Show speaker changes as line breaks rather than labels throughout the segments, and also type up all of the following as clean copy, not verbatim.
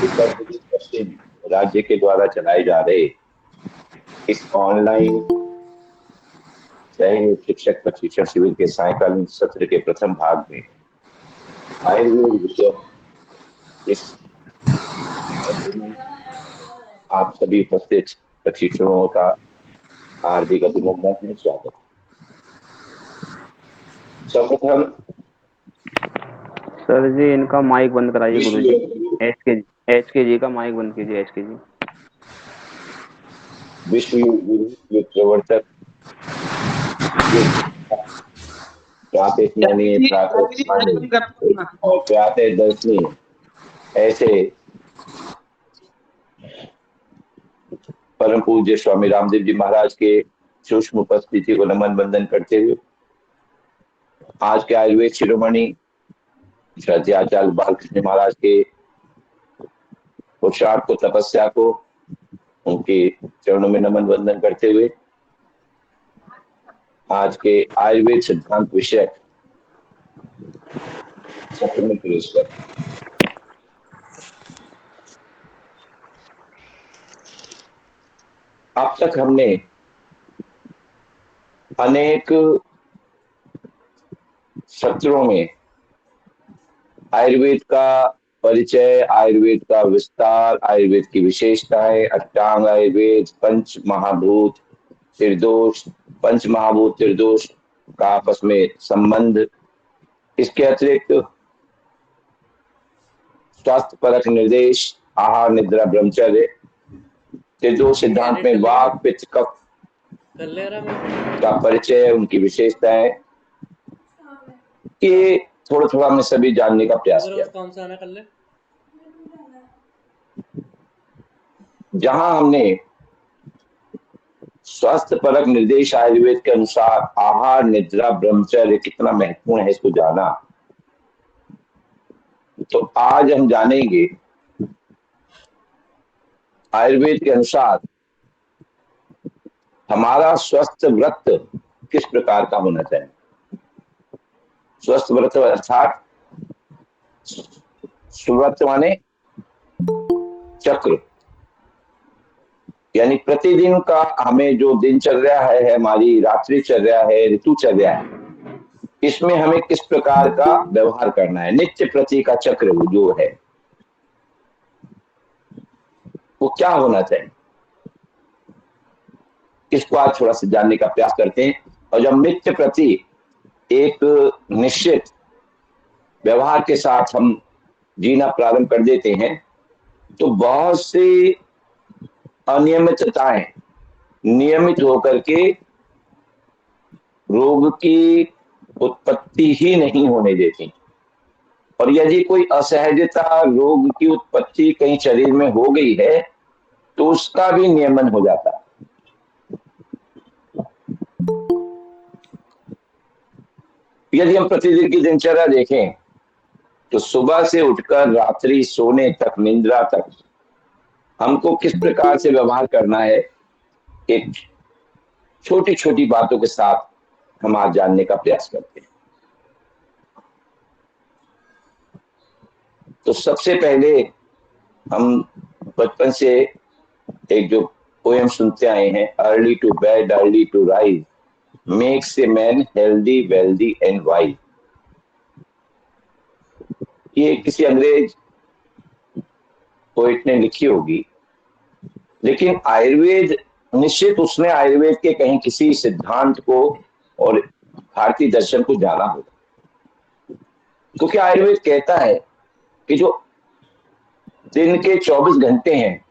उत्तर प्रदेश पश्चिम राज्य के द्वारा चलाए जा रहे इस ऑनलाइन सह शिक्षक प्रशिक्षण शिविर के सायकालीन सत्र के प्रथम भाग में आयुर्वेद विषय इस सत्र में आप सभी उपस्थित प्रशिक्षकों का हार्दिक अभिनंदन है, स्वागत। सर्वप्रथम
सर जी इनका माइक बंद कराइए
विश्व
गुरु जी। एच के जी का माइक बंद कीजिए एच के जी।
विश्व युग प्रवर्तक प्रातस्मरणीय और प्रातः दर्शनीय ऐसे परम पूज्य स्वामी रामदेव जी महाराज के सूक्ष्म उपस्थिति को नमन वंदन करते हुए आज के आयुर्वेद शिरोमणि श्रद्धाचार्य बालकृष्ण महाराज के पुरुषार्थ को, तपस्या को, उनके चरणों में नमन वंदन करते हुए आज के आयुर्वेद सिद्धांत विषय सत्र में प्रवेश कर अब तक हमने अनेक सत्रों में आयुर्वेद का परिचय, आयुर्वेद का विस्तार, आयुर्वेद की विशेषताएं, अष्टांग आयुर्वेद, पंच महाभूत त्रिदोष, पंच महाभूत त्रिदोष का आपस में संबंध, इसके अतिरिक्त स्वास्थ्य परक निर्देश, आहार निद्रा ब्रह्मचर्य, त्रिदोष सिद्धांत में वात पित्त कफ का परिचय, उनकी विशेषताएं, ये थोड़ा थोड़ा हमने सभी जानने का प्रयास किया। जहां हमने स्वास्थ्य परक निर्देश आयुर्वेद के अनुसार आहार निद्रा ब्रह्मचर्य कितना महत्वपूर्ण है इसको जाना, तो आज हम जानेंगे आयुर्वेद के अनुसार हमारा स्वस्थ व्रत किस प्रकार का होना चाहिए। स्वस्थ व्रत अर्थात सुव्रत माने चक्र, यानी प्रतिदिन का हमें जो दिनचर्या है, हमारी रात्रिचर्या है, ऋतुचर्या है, इसमें हमें किस प्रकार का व्यवहार करना है। नित्य प्रति का चक्र जो है वो क्या होना चाहिए, इसको आज थोड़ा सा जानने का प्रयास करते हैं। और जब नित्य प्रति एक निश्चित व्यवहार के साथ हम जीना प्रारंभ कर देते हैं तो बहुत सी अनियमितताएं नियमित होकर के रोग की उत्पत्ति ही नहीं होने देती, और यदि कोई असहजता रोग की उत्पत्ति कहीं शरीर में हो गई है तो उसका भी नियमन हो जाता है। यदि हम प्रतिदिन की दिनचर्या देखें तो सुबह से उठकर रात्रि सोने तक, निद्रा तक हमको किस प्रकार से व्यवहार करना है, एक छोटी छोटी बातों के साथ हम आज जानने का प्रयास करते हैं। तो सबसे पहले हम बचपन से एक जो पोएम सुनते आए हैं, early to bed early to rise makes a man healthy wealthy and wise, ये किसी अंग्रेज पोइट ने लिखी होगी, लेकिन आयुर्वेद निश्चित उसने आयुर्वेद के कहीं किसी सिद्धांत को और भारतीय दर्शन को जाना होगा, क्योंकि आयुर्वेद कहता है कि जो दिन के 24 घंटे हैं,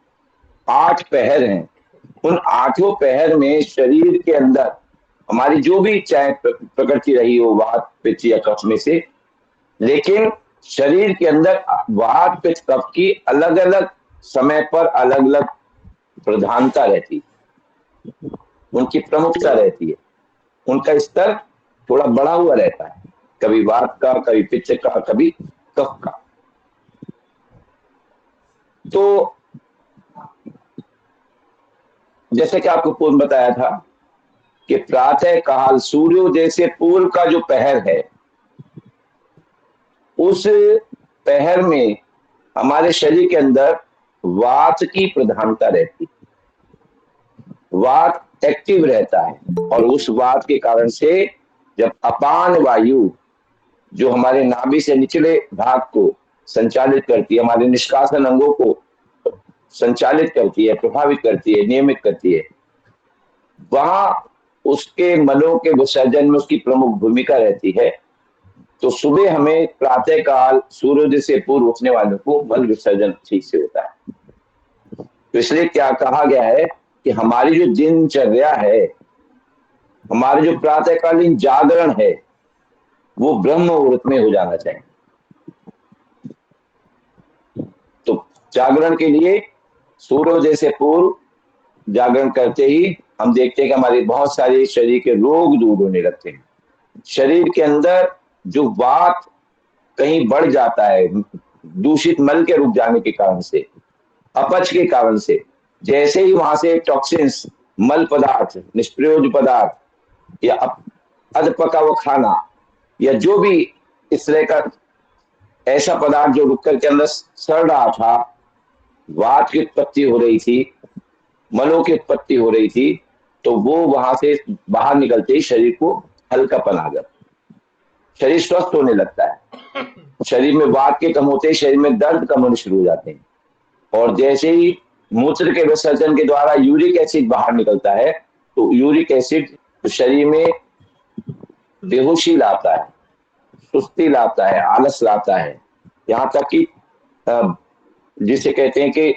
8 पहर हैं, उन 8 पहर में शरीर के अंदर हमारी जो भी चाहे प्रकृति रही हो, वात पित्त या कफ में से, लेकिन शरीर के अंदर वात पित्त कफ की अलग अलग समय पर अलग अलग प्रधानता रहती है, उनकी प्रमुखता रहती है, उनका स्तर थोड़ा बढ़ा हुआ रहता है, कभी वात का, कभी पित्त का, कभी कफ का। तो जैसे कि आपको पूर्व बताया था कि प्रातः काल सूर्योदय से पूर्व का जो पहर है, उस पहर में हमारे शरीर के अंदर वात की प्रधानता रहती है, वात एक्टिव रहता है, और उस वात के कारण से जब अपान वायु जो हमारे नाभि से निचले भाग को संचालित करती है, हमारे निष्कासन अंगों को संचालित करती है, प्रभावित करती है, नियमित करती है, वहां उसके मलों के विसर्जन में उसकी प्रमुख भूमिका रहती है। तो सुबह हमें प्रातः काल सूर्योदय से पूर्व उठने वालों को मल विसर्जन ठीक से होता है। तो इसलिए क्या कहा गया है कि हमारी जो दिनचर्या है, हमारे जो प्रातःकालीन जागरण है, वो ब्रह्म मुहूर्त में हो जाना चाहिए। तो जागरण के लिए सूर्योदय से पूर्व जागरण करते ही हम देखते हैं कि हमारे बहुत सारे शरीर के रोग दूर होने लगते हैं। शरीर के अंदर जो वात कहीं बढ़ जाता है दूषित मल के रुक जाने के कारण से, अपच के कारण से, जैसे ही वहां से टॉक्सिन्स, मल पदार्थ, निष्प्रयोज्य पदार्थ या अध पका हुआ खाना या जो भी इस तरह का ऐसा पदार्थ जो रुक करके अंदर सड़ रहा था, वात की उत्पत्ति हो रही थी, मलों की उत्पत्ति हो रही थी, तो वो वहां से बाहर निकलते ही शरीर को हल्कापन आ जाता, शरीर स्वस्थ होने लगता है। शरीर में वात के कम होते ही शरीर में दर्द कम होने शुरू हो जाते हैं, और जैसे ही मूत्र के विसर्जन के द्वारा यूरिक एसिड बाहर निकलता है, तो यूरिक एसिड शरीर में बेहोशी लाता है, सुस्ती लाता है, आलस लाता है, यहाँ तक कि जिसे कहते हैं कि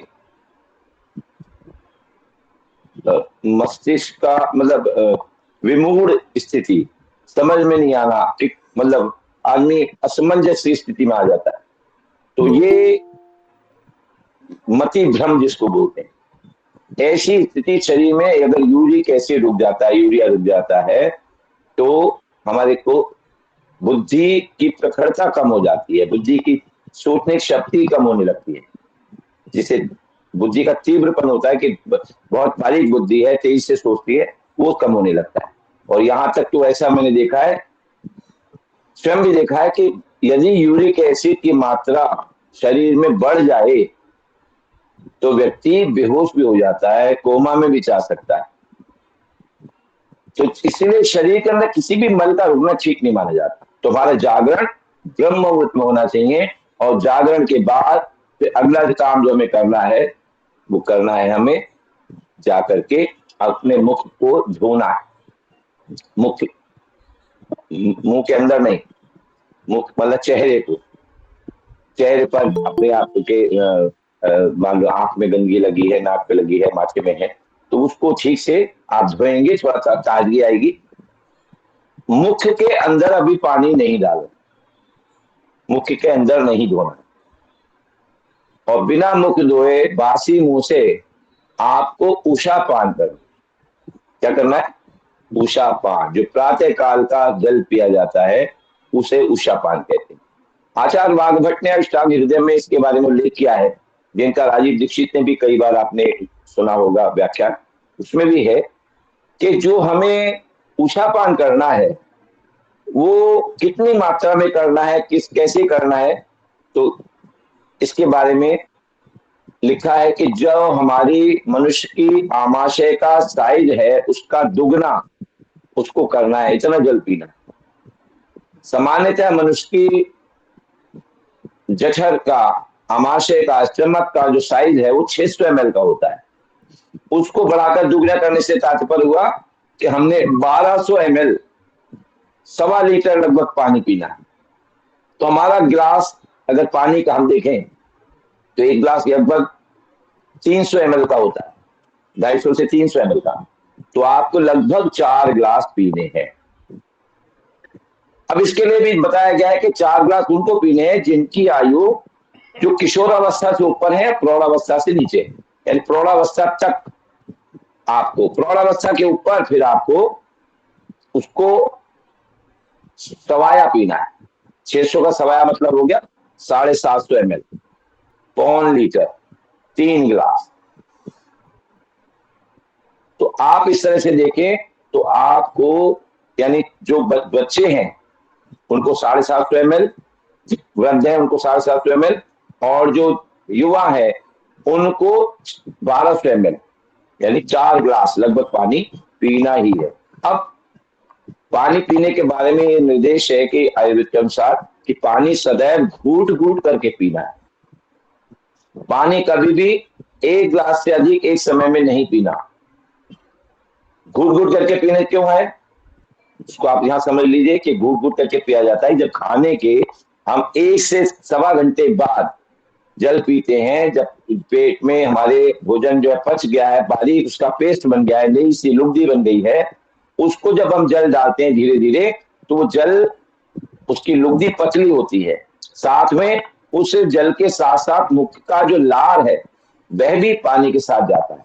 मस्तिष्क का मतलब विमूढ़ स्थिति, समझ में नहीं आना, मतलब आदमी असमंजस की स्थिति में आ जाता है। तो ये मति भ्रम जिसको बोलते हैं, ऐसी स्थिति शरीर में अगर यूरिक एसिड रुक जाता है, यूरिया रुक जाता है, तो हमारे को बुद्धि की प्रखरता कम हो जाती है, बुद्धि की सोचने की शक्ति कम होने लगती है, जिसे बुद्धि का तीव्रपन होता है कि बहुत बारीक बुद्धि है, तेज से सोचती है, वो कम होने लगता है। और यहां तक तो ऐसा मैंने देखा है, स्वयं भी देखा है कि यदि यूरिक एसिड की मात्रा शरीर में बढ़ जाए तो व्यक्ति बेहोश भी हो जाता है, कोमा में भी जा सकता है। तो इसलिए शरीर के अंदर किसी भी मल का रुकना ठीक नहीं माना जाता। तो हमारा जागरण ब्रह्म मुहूर्त में होना चाहिए, और जागरण के बाद फिर अगला काम जो हमें करना है वो करना है हमें जा करके अपने मुख को धोना है। मुख, मुंह के अंदर नहीं, मुख मतलब चेहरे को, चेहरे पर अपने आप के मान लो आंख में गंदगी लगी है, नाक पे लगी है, माथे में है, तो उसको ठीक से आप धोएंगे, थोड़ा सा ताजगी आएगी। मुख के अंदर अभी पानी नहीं डालो, मुख के अंदर नहीं धोना, और बिना मुख धोए बासी मुंह से आपको उषा पान करना। क्या करना है? उषा पान, जो प्रातः काल का जल पिया जाता है उसे उषा पान कहते हैं। आचार्य वाग्भट ने अष्टांग हृदय में इसके बारे में उल्लेख किया है, जिनका राजीव दीक्षित ने भी कई बार आपने सुना होगा व्याख्यान, उसमें भी है कि जो हमें उषा पान करना है वो कितनी मात्रा में करना है, किस कैसे करना है, तो इसके बारे में लिखा है कि जो हमारी मनुष्य की आमाशय का साइज है उसका दुगना उसको करना है, इतना जल पीना। सामान्यतः मनुष्य की जठर का, आमाशय का, स्टमक का जो साइज है वो 600 ml का होता है। उसको बढ़ाकर दुगना करने से तात्पर्य हुआ कि हमने 1200 ml, 1.25 लीटर लगभग पानी पीना है। तो हमारा गिलास अगर पानी का हम देखें तो एक गिलास लगभग 300 ml का होता है, 250 से 300 ml का, तो आपको लगभग 4 गिलास पीने हैं। अब इसके लिए भी बताया गया है कि 4 गिलास उनको पीने हैं जिनकी आयु जो किशोरावस्था से ऊपर है, प्रौढ़ावस्था से नीचे, यानी प्रौढ़ावस्था तक आपको, प्रौढ़ावस्था के ऊपर फिर आपको उसको सवाया पीना है। 600 का सवाया मतलब हो गया 750 ml, 1.25 लीटर, 3 गिलास। तो आप इस तरह से देखें तो आपको, यानी जो बच्चे हैं उनको 750 ml, वृद्ध है उनको 750 ml, और जो युवा है उनको 1200 ml यानी 4 ग्लास लगभग पानी पीना ही है। अब पानी पीने के बारे में ये निर्देश है कि आयुर्वेद के अनुसार कि पानी सदैव घूट घूट करके पीना है। पानी कभी भी 1 ग्लास से अधिक एक समय में नहीं पीना। घूट घूट करके पीने क्यों है, उसको आप यहां समझ लीजिए कि घूट घूट करके पिया जाता है जब खाने के हम 1 से सवा घंटे बाद जल पीते हैं, जब पेट में हमारे भोजन जो है पच गया है, बारीक उसका पेस्ट बन गया है, नई सी लुगदी बन गई है, उसको जब हम जल डालते हैं धीरे धीरे, तो वो जल, उसकी लुगदी पतली होती है, साथ में उस जल के साथ साथ मुख का जो लार है वह भी पानी के साथ जाता है।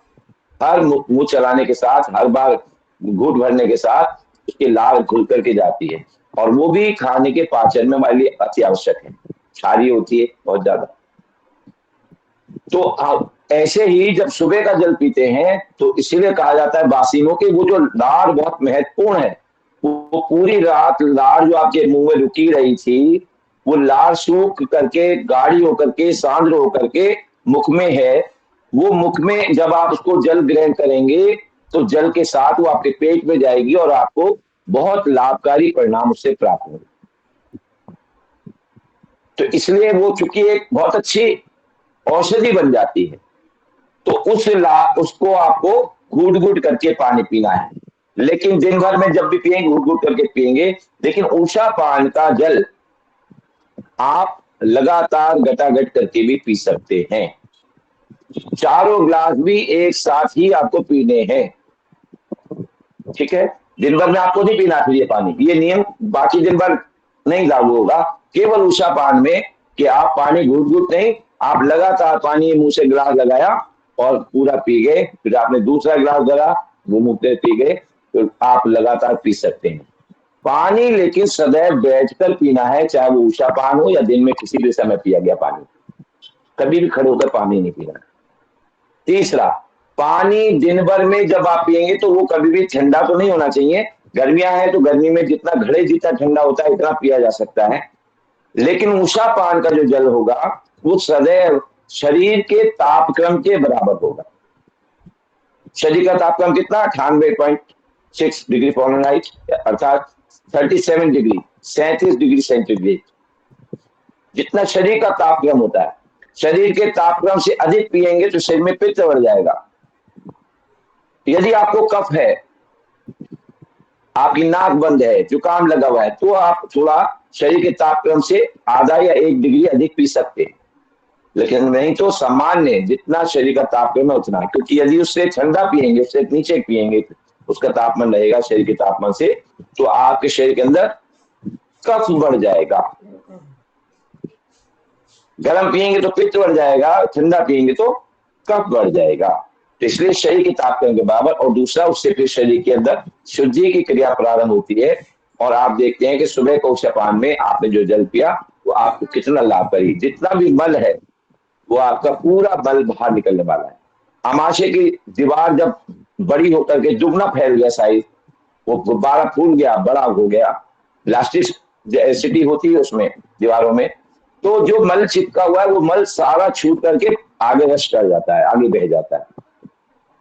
हर मुंह चलाने के साथ, हर बार घूंट भरने के साथ उसकी लार घुल करके जाती है, और वो भी खाने के पाचन में हमारे लिए अति आवश्यक है, क्षारीय होती है बहुत ज्यादा। तो ऐसे ही जब सुबह का जल पीते हैं तो इसीलिए कहा जाता है बासियों के वो जो लार बहुत महत्वपूर्ण है, वो पूरी रात लार जो आपके मुंह में रुकी रही थी, वो लार सूख करके गाढ़ी होकर के सांद्र होकर के मुख में है। वो मुख में जब आप उसको जल ग्रहण करेंगे तो जल के साथ वो आपके पेट में जाएगी और आपको बहुत लाभकारी परिणाम उससे प्राप्त होंगे। तो इसलिए वो चूंकि एक बहुत अच्छी औषधि बन जाती है, तो उसको आपको घूट घूट करके पानी पीना है। लेकिन दिन भर में जब भी पिएंगे घूट घूट करके पिएंगे। लेकिन उषा पान का जल आप लगातार गटागट करके भी पी सकते हैं। चारों ग्लास भी एक साथ ही आपको पीने हैं, ठीक है। दिन भर में आपको नहीं पीना फिर ये पानी, ये नियम बाकी दिन भर नहीं लागू होगा, केवल उषा पान में कि आप पानी घूट घूट नहीं, आप लगातार पानी मुंह से गिलास लगाया और पूरा पी गए, फिर आपने दूसरा गिलास भरा वो मुंह से पी गए, तो आप लगातार पी सकते हैं पानी। लेकिन सदैव बैठकर पीना है, चाहे वो उषा पान हो या दिन में किसी भी समय पिया गया पानी, कभी भी खड़े होकर पानी नहीं पीना। तीसरा, पानी दिन भर में जब आप पिएंगे तो वो कभी भी ठंडा तो नहीं होना चाहिए। गर्मियां हैं तो गर्मी में जितना घड़े जितना ठंडा होता है इतना पिया जा सकता है, लेकिन उषा पान का जो जल होगा वो सदैव शरीर के तापक्रम के बराबर होगा। शरीर का तापक्रम कितना, 98.6 डिग्री फ़ारेनहाइट, अर्थात 37 डिग्री, 37 डिग्री सेंटीग्रेड, जितना शरीर का तापक्रम होता है। शरीर के तापक्रम से अधिक पिएंगे तो शरीर में पित्त बढ़ जाएगा। यदि आपको कफ है, आपकी नाक बंद है, जुकाम लगा हुआ है, तो आप थोड़ा शरीर के तापक्रम से आधा या 1 डिग्री अधिक पी सकते हैं, लेकिन नहीं तो सामान्य जितना शरीर का तापक्रम है उतना, क्योंकि यदि उससे ठंडा पिएंगे, उससे नीचे पिएंगे, उसका तापमान रहेगा शरीर के तापमान से, तो आपके शरीर के अंदर कफ बढ़ जाएगा। गर्म पिएंगे तो पित्त बढ़ जाएगा, ठंडा पिएंगे तो कफ बढ़ जाएगा। तो इसलिए शरीर के तापक्रम के बराबर। और दूसरा, उससे फिर शरीर के अंदर शुद्धि की क्रिया प्रारंभ होती है, और आप देखते हैं कि सुबह को उषापान में आपने जो जल पिया वो आपको कितना लाभकारी, जितना भी मल है वो आपका पूरा बल बाहर निकलने वाला है। आमाशय की दीवार जब बड़ी होकर के दुगना फैल गया साइज, वो गुब्बारा फूल गया, बड़ा हो गया, इलास्टिसिटी होती है उसमें दीवारों में, तो जो मल चिपका हुआ है वो मल सारा छूट करके आगे रश कर जाता है, आगे बह जाता है,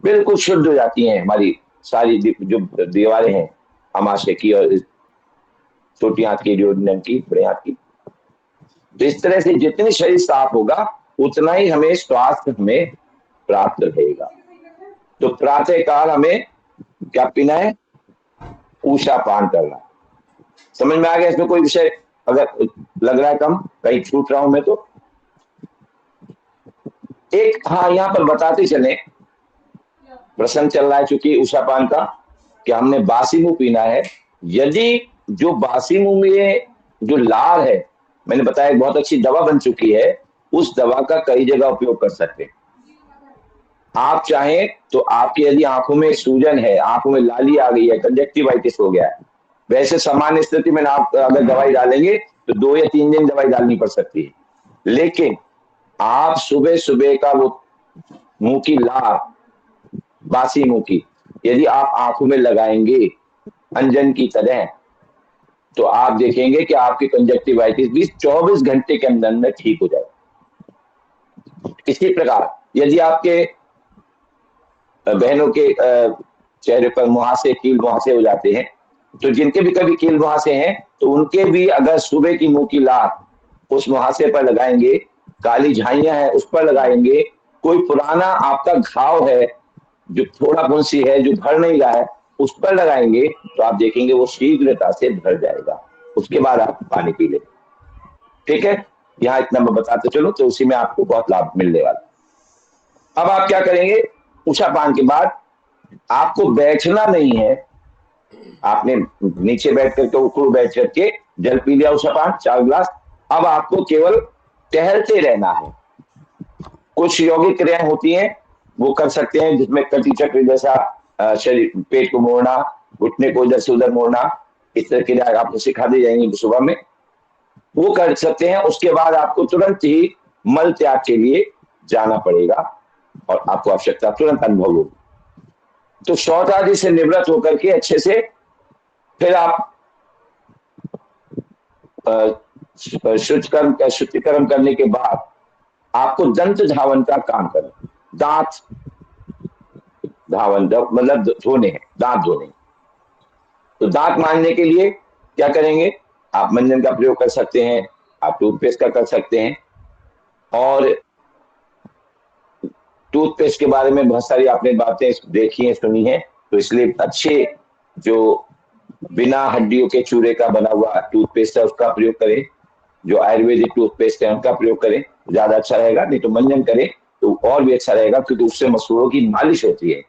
बिल्कुल शुद्ध हो जाती हैं हमारी सारी जो दीवारें हैं आमाशय की और छोटी हाथ की, ड्यूडेनम की, बड़े हाथ की। तो इस तरह से जितनी शरीर साफ होगा उतना ही हमें स्वास्थ्य हमें प्राप्त रहेगा। तो प्रातः काल हमें क्या पीना है, उषा पान करना। समझ में आ गया? इसमें कोई विषय अगर लग रहा है कम, कहीं छूट रहा हूं मैं तो एक, हाँ यहाँ पर बताते चले, प्रसंग चल रहा है चूंकि उषा पान का, कि हमने बासी मुंह पीना है। यदि जो बासी मुंह में जो लार है, मैंने बताया बहुत अच्छी दवा बन चुकी है, उस दवा का कई जगह उपयोग कर सकते हैं। आप चाहें तो आपकी यदि आंखों में सूजन है, आंखों में लाली आ गई है, कंजक्टिवाइटिस हो गया है, वैसे सामान्य स्थिति में आप अगर दवाई डालेंगे तो 2 या 3 दिन दवाई डालनी पड़ सकती है। लेकिन आप सुबह सुबह का वो मुंह की लार, बासी मुंह की, यदि आप आंखों में लगाएंगे अंजन की तरह, तो आप देखेंगे कि आपकी कंजक्टिवाइटिस भी 24 घंटे के अंदर अंदर ठीक हो जाएगी। इसी प्रकार यदि आपके बहनों के चेहरे पर मुहासे, कील मुहासे हो जाते हैं, तो जिनके भी कभी कील मुहासे हैं तो उनके भी अगर सुबह की मुंह की लार उस मुहासे पर लगाएंगे, काली झाइयां है उस पर लगाएंगे, कोई पुराना आपका घाव है जो थोड़ा फुंसी है जो भर नहीं रहा है उस पर लगाएंगे, तो आप देखेंगे वो शीघ्रता से भर जाएगा। उसके बाद आप पानी पी लें। ठीक है, यहाँ इतना मैं बताते चलो, तो उसी में आपको बहुत लाभ मिलने वाला। अब आप क्या करेंगे, उषा पान के बाद आपको बैठना नहीं है, आपने नीचे बैठ करके उखड़ बैठ करके जल पी लिया उषा पान 4 गिलास, अब आपको केवल टहलते रहना है। कुछ यौगिक क्रियाएं होती हैं वो कर सकते हैं, जिसमें कटी चक्र जैसा शरीर, पेट को मोड़ना, घुटने को इधर से उधर मोड़ना, इस तरह क्रिया आपको सिखा दी जाएंगी सुबह में, वो कर सकते हैं। उसके बाद आपको तुरंत ही मल त्याग के लिए जाना पड़ेगा और आपको आवश्यकता तुरंत अनुभव होगी। तो शौच आदि से निवृत्त होकर के अच्छे से फिर आप शुद्धिकरण करने के बाद आपको दंत धावन का काम करना। दांत धावन मतलब धोने हैं, दांत धोने। तो दांत मांजने के लिए क्या करेंगे, आप मंजन का प्रयोग कर सकते हैं, आप टूथपेस्ट का कर सकते हैं। और टूथपेस्ट के बारे में बहुत सारी आपने बातें देखी हैं, सुनी है, तो इसलिए अच्छे जो बिना हड्डियों के चूरे का बना हुआ टूथपेस्ट है उसका प्रयोग करें। जो आयुर्वेदिक टूथपेस्ट है उनका प्रयोग करें, ज्यादा अच्छा रहेगा। नहीं तो मंजन करें तो और भी अच्छा रहेगा, क्योंकि उससे मसूड़ों की मालिश होती है।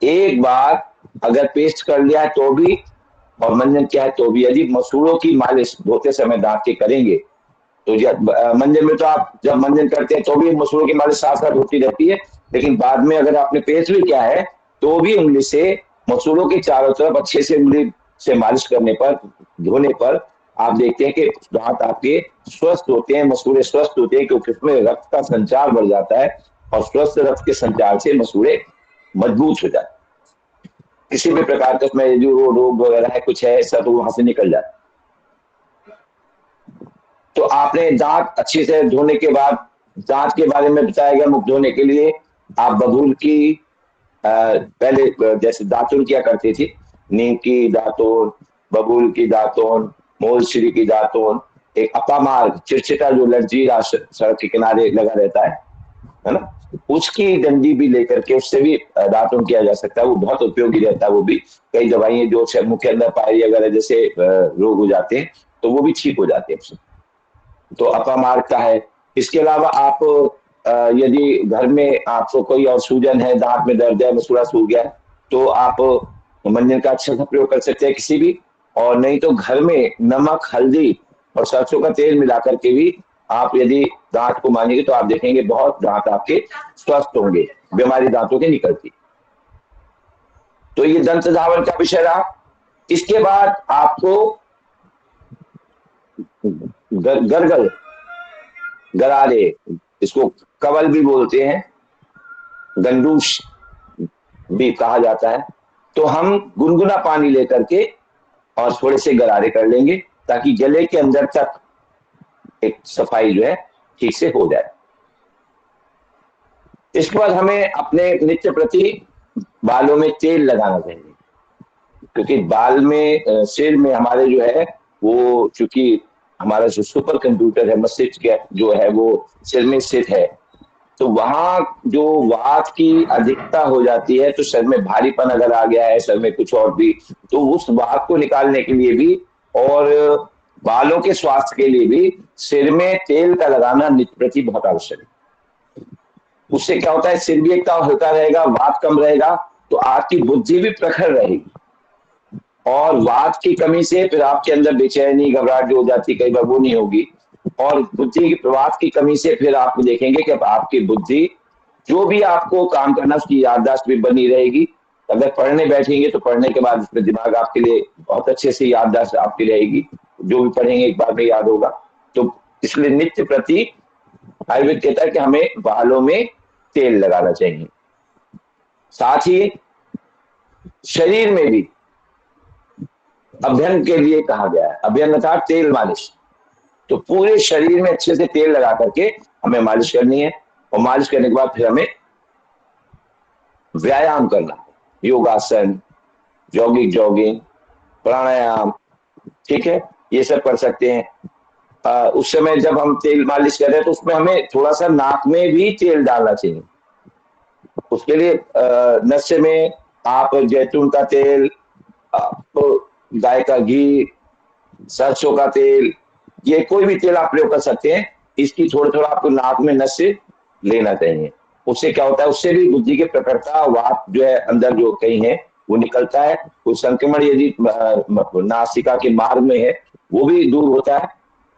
एक बार अगर पेस्ट कर लिया है तो भी और मंजन किया है तो भी, यदि मसूड़ों की मालिश धोते समय दांत के करेंगे तो मंजन में तो आप जब मंजन करते हैं तो भी मसूड़ों की मालिश साथ साथ होती रहती है, लेकिन बाद में अगर आपने पेस्ट भी किया है तो भी उंगली से मसूड़ों के चारों तरफ अच्छे से उंगली से मालिश करने पर, धोने पर आप देखते हैं कि दांत आपके स्वस्थ होते हैं, मसूड़े स्वस्थ होते हैं, क्योंकि उसमें रक्त का संचार बढ़ जाता है और स्वस्थ रक्त के संचार से मसूड़े मजबूत हो जाते हैं। किसी भी प्रकार का उसमें जो रोग वगैरह है कुछ है सब वहां से निकल जाता है। तो आपने दांत अच्छे से धोने के बाद, दांत के बारे में बताया गया, मुख धोने के लिए आप बबूल की पहले जैसे दातुन किया करती थी, नीम की दातुन, बबूल की दातुन, मोलश्री की दातुन, एक अपामार्ग चिरचिटा जो लर्जीरा सड़क के किनारे लगा रहता है ना, उसकी डंडी भी लेकर के उससे भी दातुन किया जा सकता है। वो बहुत उपयोगी रहता है। वो भी कई दवाइयां जो मुंह के अंदर पायरी वगैरह जैसे रोग हो जाते हैं तो वो भी ठीक हो जाते हैं उससे। तो अपामार्ग का है। इसके अलावा आप यदि घर में आपको कोई और सूजन है, दांत में दर्द है, मसूड़ा सूख गया है, तो आप मंजन का अच्छा सा प्रयोग कर सकते हैं किसी भी। और नहीं तो घर में नमक, हल्दी और सरसों का तेल मिला करके भी आप यदि दांत को मांजेंगे तो आप देखेंगे बहुत दांत आपके स्वस्थ होंगे, बीमारी दांतों की निकलती। तो ये दंत धावन का विषय रहा। इसके बाद आपको गरगल, गरारे, इसको कवल भी बोलते हैं, गंडूस भी कहा जाता है। तो हम गुनगुना पानी लेकर के और थोड़े से गरारे कर लेंगे ताकि गले के अंदर तक एक सफाई जो है ठीक से हो जाए। इसके बाद हमें अपने नित्य प्रति बालों में तेल लगाना चाहिए, क्योंकि बाल में, सिर में हमारे जो है वो, चूंकि हमारा जो सुपर कंप्यूटर है मस्तिष्क जो है वो सिर में स्थित है, तो वहां जो वात की अधिकता हो जाती है, तो सर में भारीपन अगर आ गया है, सर में कुछ और भी, तो उस वात को निकालने के लिए भी और बालों के स्वास्थ्य के लिए भी सिर में तेल का लगाना नित्य प्रति बहुत आवश्यक है। उससे क्या होता है, सिर भी एक हल्का रहेगा, वात कम रहेगा, तो आपकी बुद्धि भी प्रखर रहेगी। और वात की कमी से फिर आपके अंदर बेचैनी, घबराहट जो हो जाती है कई बार वो नहीं होगी। और बुद्धि की, प्रवात की कमी से फिर आप देखेंगे कि आपकी बुद्धि, जो भी आपको काम करना उसकी याददाश्त भी बनी रहेगी। अगर पढ़ने बैठेंगे तो पढ़ने के बाद उसमें दिमाग आपके लिए बहुत अच्छे से याददाश्त आपकी रहेगी, जो भी पढ़ेंगे एक बार में याद होगा। तो इसलिए नित्य प्रति आयुर्वेद कहता है कि हमें बालों में तेल लगाना चाहिए। साथ ही शरीर में भी अभ्यंग के लिए कहा गया है, अभ्यंग अर्थात तेल मालिश। तो पूरे शरीर में अच्छे से तेल लगा करके हमें मालिश करनी है। और मालिश करने के बाद फिर हमें व्यायाम करना है, योगासन, जॉगिंग, प्राणायाम, ठीक है, ये सब कर सकते हैं। उस समय जब हम तेल मालिश कर रहे हैं तो उसमें हमें थोड़ा सा नाक में भी तेल डालना चाहिए। उसके लिए नशे में आप जैतून का तेल, आप गाय का घी, सरसों का तेल, ये कोई भी तेल आप प्रयोग कर सकते हैं। इसकी थोड़ा थोड़ा आपको नाक में नशे लेना चाहिए। उससे क्या होता है, उससे भी बुद्धि की प्रखरता, वात जो है अंदर जो कहीं है वो निकलता है। कोई संक्रमण यदि नासिका के मार्ग में है वो भी दूर होता है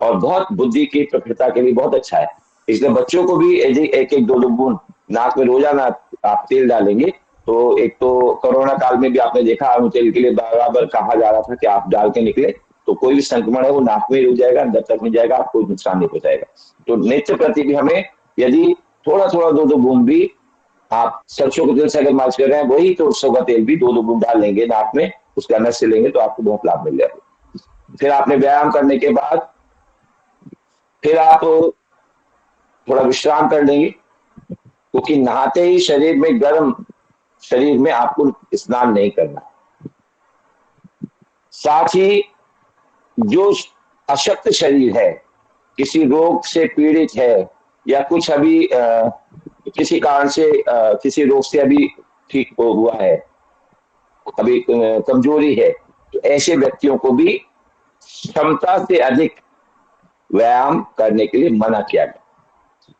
और बहुत बुद्धि की प्रखरता के लिए बहुत अच्छा है। इसलिए बच्चों को भी एक एक दो दो बूंद नाक में रोजाना आप तेल डालेंगे तो एक तो कोरोना काल में भी आपने देखा तेल के लिए बराबर कहा जा रहा था कि आप डाल के निकले तो कोई भी संक्रमण है वो नाक में रुक जाएगा, अंदर तक नहीं जाएगा, आपको नुकसान नहीं पहुंचाएगा। तो नित्य प्रति भी हमें यदि थोड़ा थोड़ा दो दो बूंद भी आप सरसों के तेल से अगर मालिश कर रहे हैं वही तो सरसों का तेल भी दो दो बूंद डाल लेंगे नाक में, उसका नस से लेंगे तो आपको बहुत लाभ मिल जाएगा। फिर आपने व्यायाम करने के बाद फिर आप थोड़ा विश्राम कर लेंगे, क्योंकि नहाते ही शरीर में गर्म शरीर में आपको स्नान नहीं करना। साथ ही जो अशक्त शरीर है, किसी रोग से पीड़ित है या कुछ अभी किसी कारण से किसी रोग से अभी ठीक हो हुआ है, अभी कमजोरी है, तो ऐसे व्यक्तियों को भी क्षमता से अधिक व्यायाम करने के लिए मना किया गया।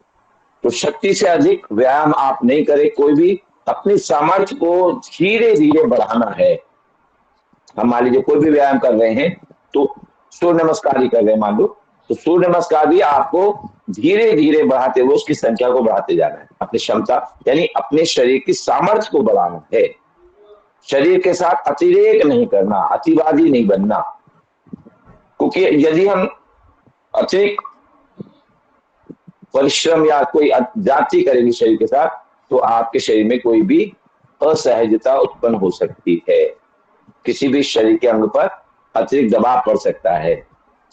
तो शक्ति से अधिक व्यायाम आप नहीं करें, कोई भी अपनी सामर्थ्य को धीरे धीरे बढ़ाना है। हम मान लीजिए कोई भी व्यायाम कर रहे हैं तो सूर्य नमस्कार ही कर रहे हैं मान लो, तो सूर्य नमस्कार भी आपको धीरे धीरे बढ़ाते हुए उसकी संख्या को बढ़ाते जाना है। अपनी क्षमता यानी अपने शरीर की सामर्थ्य को बढ़ाना है। शरीर के साथ अतिरेक नहीं करना, अतिवादी नहीं बनना, क्योंकि यदि हम अतिरिक्त परिश्रम या कोई जाति करेंगे शरीर के साथ तो आपके शरीर में कोई भी असहजता उत्पन्न हो सकती है, किसी भी शरीर के अंग पर अतिरिक्त दबाव पड़ सकता है।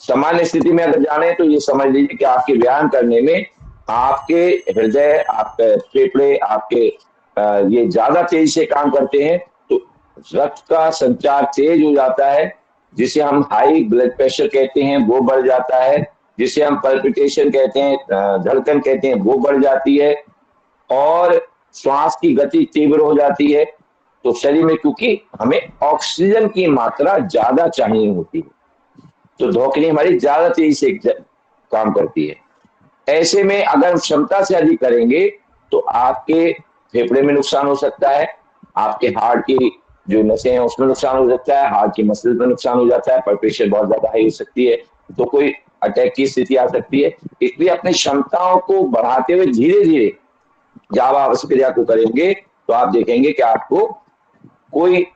सामान्य स्थिति में अगर जाने तो ये समझ लीजिए कि आपके व्यायाम करने में आपके हृदय, आपके फेफड़े, आपके ये ज्यादा तेजी से काम करते हैं तो रक्त का संचार तेज हो जाता है, जिसे हम हाई ब्लड प्रेशर कहते हैं वो बढ़ जाता है, जिसे हम पल्पिटेशन कहते हैं, धड़कन कहते हैं, वो बढ़ जाती है और श्वास की गति तीव्र हो जाती है। तो शरीर में क्योंकि हमें ऑक्सीजन की मात्रा ज्यादा चाहिए होती है तो धड़कनें हमारी ज्यादा तेजी से काम करती है। ऐसे में अगर क्षमता से अधिक करेंगे तो आपके फेफड़े में नुकसान हो सकता है, आपके हार्ट की जो नसें हैं उसमें नुकसान हो सकता है, हार्ट की मसल में नुकसान हो जाता है, ब्लड प्रेशर बहुत ज्यादा हाई हो सकती है, तो कोई अटैक की स्थिति आ सकती है। इसलिए अपनी क्षमताओं को बढ़ाते हुए धीरे धीरे जब आप इस क्रिया को करेंगे तो आप देखेंगे कि आपको कोई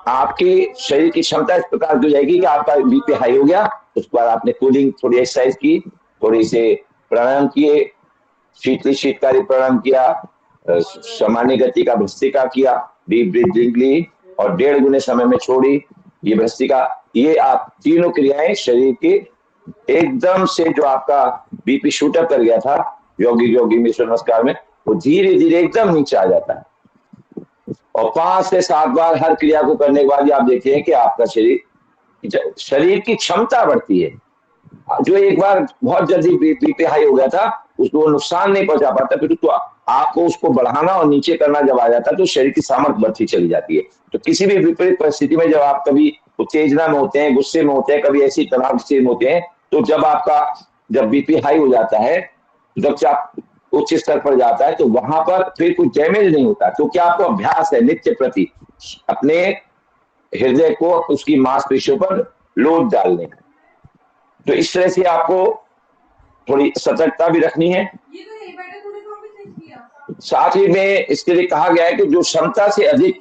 आपके शरीर की क्षमता इस प्रकार की हो जाएगी कि आपका बीपी हाई हो गया, उसके बाद आपने कूलिंग थोड़ी एक्सरसाइज की, थोड़ी से प्राणायाम किए, शीतकारी प्राणायाम किया, सामान्य गति का भस्त्रिका किया, डीप ब्रीथिंग ली और 1.5 गुने समय में छोड़ी ये भस्त्रिका। ये आप तीनों क्रियाएं शरीर के एकदम से जो आपका बीपी शूट अप कर गया था योगी में नमस्कार में, वो धीरे धीरे एकदम नीचे आ जाता है। और 5 से 7 बार हर क्रिया को करने के बाद आप देखते हैं कि आपका शरीर की क्षमता बढ़ती है। जो एक बार बहुत जल्दी बीपी हाई हो गया था उसको नुकसान नहीं पहुंचा पाता, फिर तो आपको उसको बढ़ाना और नीचे करना जब आ जाता है तो शरीर की सामर्थ्य बढ़ती चली जाती है। तो किसी भी विपरीत परिस्थिति में जब आप कभी उत्तेजना में होते हैं, गुस्से में होते हैं, कभी ऐसी तनाव स्थिति में होते हैं, तो जब बीपी हाई हो जाता है, जब आप उच्च स्तर पर जाता है तो वहां पर फिर कुछ डैमेज नहीं होता, क्योंकि आपको अभ्यास है नित्य प्रति अपने हृदय को उसकी मांसपेशियों पर लोड डालने का। तो इस तरह से आपको थोड़ी सतर्कता भी रखनी है। साथ ही में इसके लिए कहा गया है कि जो क्षमता से अधिक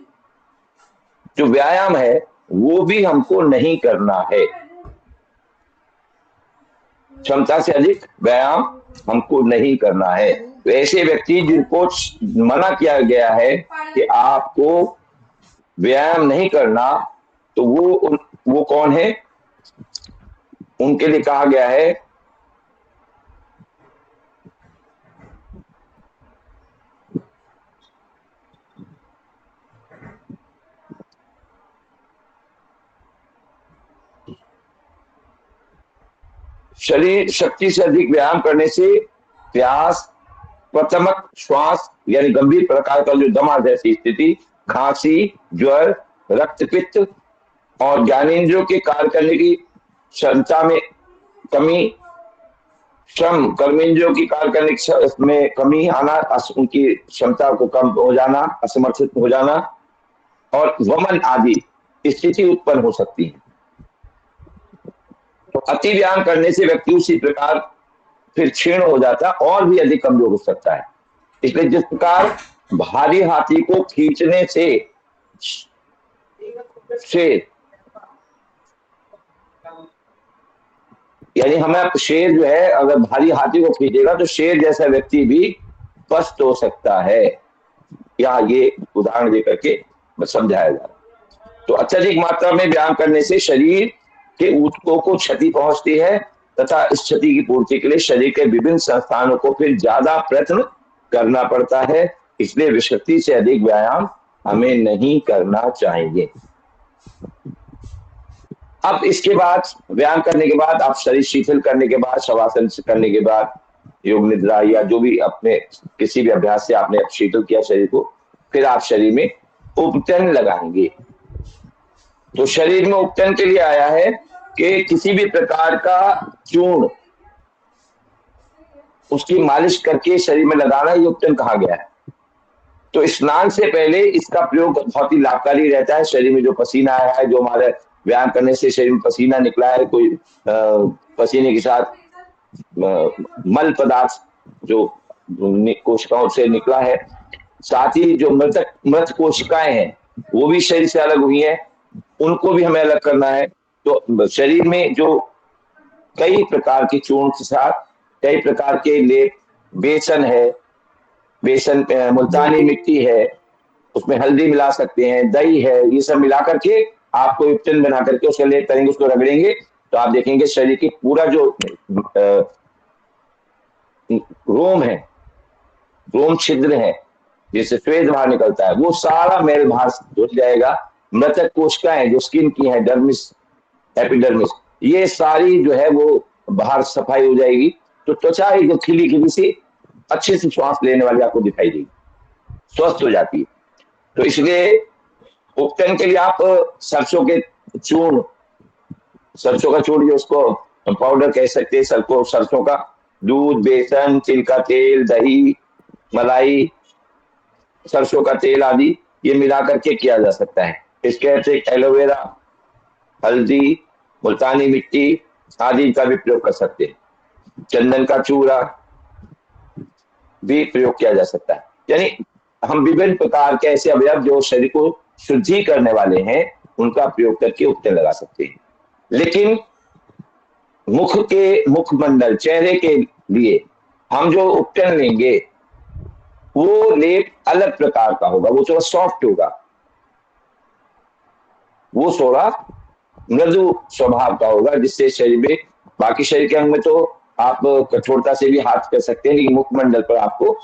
जो व्यायाम है वो भी हमको नहीं करना है। क्षमता से अधिक व्यायाम हमको नहीं करना है। तो ऐसे व्यक्ति जिनको मना किया गया है कि आपको व्यायाम नहीं करना, तो वो कौन है? उनके लिए कहा गया है शरीर शक्ति से अधिक व्यायाम करने से प्यास, प्रथमक श्वास यानी गंभीर प्रकार का जो दमा जैसी स्थिति, खांसी, ज्वर, रक्तपित्त और ज्ञानेंद्रियों के कार्य करने की क्षमता में कमी, श्रम कर्मेंद्रियों की कार्य करने में कमी आना, उनकी क्षमता को कम हो जाना, असमर्थित हो जाना और वमन आदि स्थिति उत्पन्न हो सकती है। तो अति व्यायाम करने से व्यक्ति उसी प्रकार फिर क्षीण हो जाता और भी अधिक कमजोर हो सकता है। इसलिए जिस प्रकार भारी हाथी को खींचने से यानी हमें शेर जो है अगर भारी हाथी को खींचेगा तो शेर जैसा व्यक्ति भी पस्त हो सकता है। यहाँ ये उदाहरण देकर के समझाया जा रहा है। तो अत्यधिक मात्रा में व्यायाम करने से शरीर के ऊतकों को क्षति पहुंचती है तथा इस क्षति की पूर्ति के लिए शरीर के विभिन्न संस्थानों को फिर ज्यादा प्रयत्न करना पड़ता है। इसलिए विशक्ति से अधिक व्यायाम हमें नहीं करना चाहिए। अब इसके बाद व्यायाम करने के बाद आप शरीर शिथिल करने के बाद, शवासन करने के बाद, योग निद्रा या जो भी अपने किसी भी अभ्यास से आपने शिथिल किया शरीर को, फिर आप शरीर में उपटन लगाएंगे। तो शरीर में उपटन के लिए आया है कि किसी भी प्रकार का चूर्ण उसकी मालिश करके शरीर में लगाना, ये उपटन कहा गया है। तो स्नान से पहले इसका प्रयोग बहुत ही लाभकारी रहता है। शरीर में जो पसीना आया है, जो हमारे व्यायाम करने से शरीर में पसीना निकला है, कोई पसीने के साथ मल पदार्थ जो कोशिकाओं से निकला है, साथ ही जो मृत कोशिकाएं हैं वो भी शरीर से अलग हुई हैं, उनको भी हमें अलग करना है। तो शरीर में जो कई प्रकार के चूर्ण के साथ कई प्रकार के लेप, बेसन है, बेसन मुल्तानी मिट्टी है, उसमें हल्दी मिला सकते हैं, दही है, ये सब मिला करके आपको उपटन बना करके उसका लेप करेंगे, उसको रगड़ेंगे तो आप देखेंगे शरीर की पूरा जो रोम है, रोम छिद्र है जिससे स्वेद बाहर निकलता है, वो सारा मैल बाहर धुल जाएगा। मृतक कोशिकाएं जो स्किन की है, डर्मिस, एपिडर्मिस, ये सारी जो है वो बाहर सफाई हो जाएगी। तो त्वचा जो खिली खिली सी अच्छे से श्वास लेने वाली आपको दिखाई देगी, स्वस्थ हो जाती है। तो इसलिए उपटन के लिए आप सरसों के चूर्ण, सरसों का चूर्ण जो उसको पाउडर कह सकते हैं, सरसों का दूध, बेसन, तिल का तेल, दही, मलाई, सरसों का तेल आदि ये मिला करके किया जा सकता है। इसके अतिरिक्त एलोवेरा, हल्दी, मुल्तानी मिट्टी आदि का भी प्रयोग कर सकते हैं। चंदन का चूरा भी प्रयोग किया जा सकता है। यानी हम विभिन्न प्रकार के ऐसे अवयव जो शरीर को शुद्धि करने वाले हैं उनका प्रयोग करके उपटन लगा सकते हैं। लेकिन मुखमंडल, चेहरे के लिए हम जो उपटन लेंगे वो लेप अलग प्रकार का होगा, वो थोड़ा सॉफ्ट होगा, वो थोड़ा मृदु स्वभाव का होगा, जिससे शरीर में बाकी शरीर के अंग में तो आप कठोरता से भी हाथ कर सकते हैं, लेकिन मुखमंडल पर आपको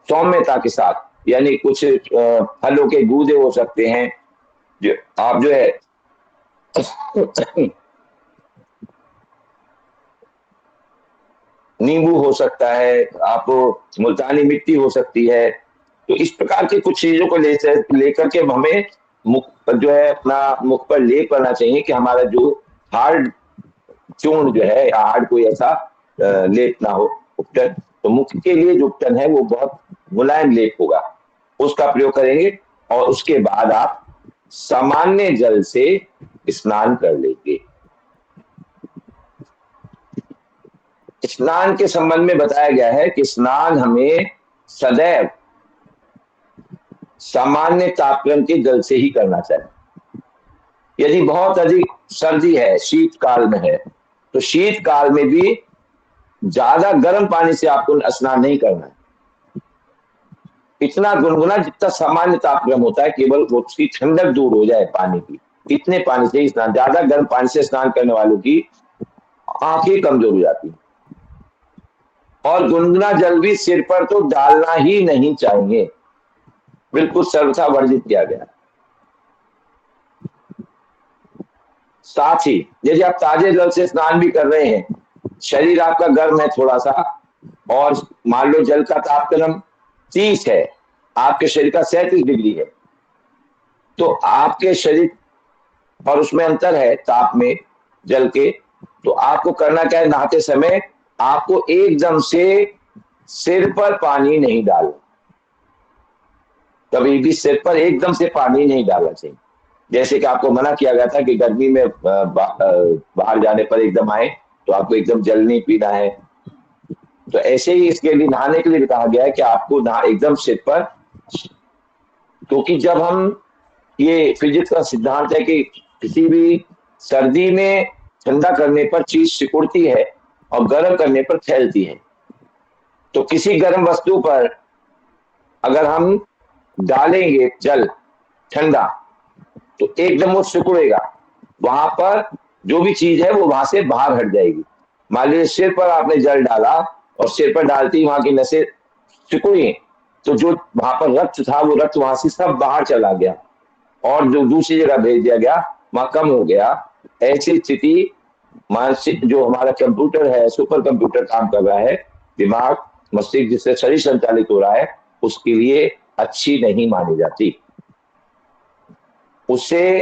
सौम्यता के साथ, यानी कुछ फलों के गूदे हो सकते हैं, जो आप जो है नींबू हो सकता है, आपको मुल्तानी मिट्टी हो सकती है। तो इस प्रकार की कुछ चीजों को लेकर के हमें मुख पर जो है अपना मुख पर लेप करना चाहिए कि हमारा जो हार्ड चूर्ण जो है या हार्ड कोई ऐसा लेप ना हो उपटन। तो मुख के लिए जो उपटन है वो बहुत मुलायम लेप होगा, उसका प्रयोग करेंगे और उसके बाद आप सामान्य जल से स्नान कर लेंगे। स्नान के संबंध में बताया गया है कि स्नान हमें सदैव सामान्य तापक्रम के जल से ही करना चाहिए। यदि बहुत अधिक सर्दी है, शीतकाल में है, तो शीतकाल में भी ज्यादा गर्म पानी से आपको स्नान नहीं करना है। इतना गुनगुना जितना सामान्य तापक्रम होता है, केवल उसकी ठंडक दूर हो जाए पानी की, इतने पानी से ही स्नान। ज्यादा गर्म पानी से स्नान करने वालों की आंखें कमजोर हो जाती हैं। और गुनगुना जल भी सिर पर तो डालना ही नहीं चाहिए, बिल्कुल सर्वथा वर्जित किया गया। साथ ही यदि आप ताजे जल से स्नान भी कर रहे हैं शरीर आपका गर्म है थोड़ा सा, और मान लो जल का तापक्रम 30 है, आपके शरीर का 37 डिग्री है, तो आपके शरीर और उसमें अंतर है ताप में जल के, तो आपको करना क्या है, नहाते समय आपको एकदम से सिर पर पानी नहीं डालना, कभी भी सिर पर एकदम से पानी नहीं डालना चाहिए। जैसे कि आपको मना किया गया था कि गर्मी में बाहर जाने पर एकदम आए तो आपको एकदम जल नहीं पीना है, तो ऐसे ही इसके लिए नहाने के लिए भी कहा गया है कि आपको नहा एकदम सिर पर, क्योंकि जब हम, ये फिजिक्स का सिद्धांत है कि किसी भी सर्दी में ठंडा करने पर चीज सिकुड़ती है और गर्म करने पर फैलती है, तो किसी गर्म वस्तु पर अगर हम डालेंगे जल ठंडा तो एकदम वो सिकुड़ेगा, वहां पर जो भी चीज है वो वहां से बाहर हट जाएगी। मान लीजिए सिर पर आपने जल डाला और सिर पर डालते ही वहां की नसें सिकुड़ी, तो जो वहां पर रक्त था वो रक्त वहां से सब बाहर चला गया और जो दूसरी जगह भेज दिया गया वहां कम हो गया। ऐसी स्थिति मानसिक, जो हमारा कंप्यूटर है, सुपर कंप्यूटर काम कर रहा है, दिमाग मस्तिष्क जिससे शरीर संचालित हो रहा है, उसके लिए अच्छी नहीं मानी जाती। उससे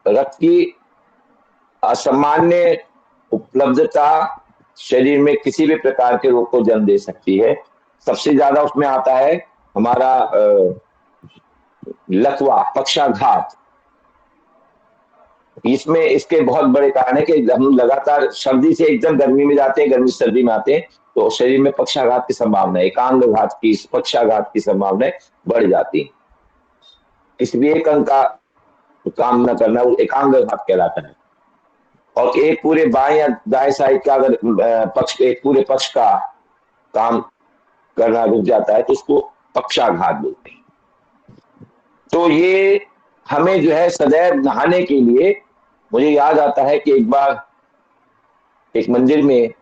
रक्त की असामान्य उपलब्धता शरीर में किसी भी प्रकार के रोग को जन्म दे सकती है। सबसे ज्यादा उसमें आता है हमारा लकवा, पक्षाघात। इसमें इसके बहुत बड़े कारण है कि हम लगातार सर्दी से एकदम गर्मी में जाते हैं, गर्मी से सर्दी में आते हैं, तो शरीर में पक्षाघात की संभावना, एकांगघात की, पक्षाघात की संभावना बढ़ जाती है। किसी भी एक अंग का काम न करना वो एकांगघात कहलाता है। और एक पूरे बाएं या दाएं साइड का अगर पक्ष, एक पूरे पक्ष का काम करना रुक जाता है तो उसको पक्षाघात बोलते हैं। तो ये हमें जो है सदैव नहाने के लिए, मुझे याद आता है कि एक बार एक मंदिर में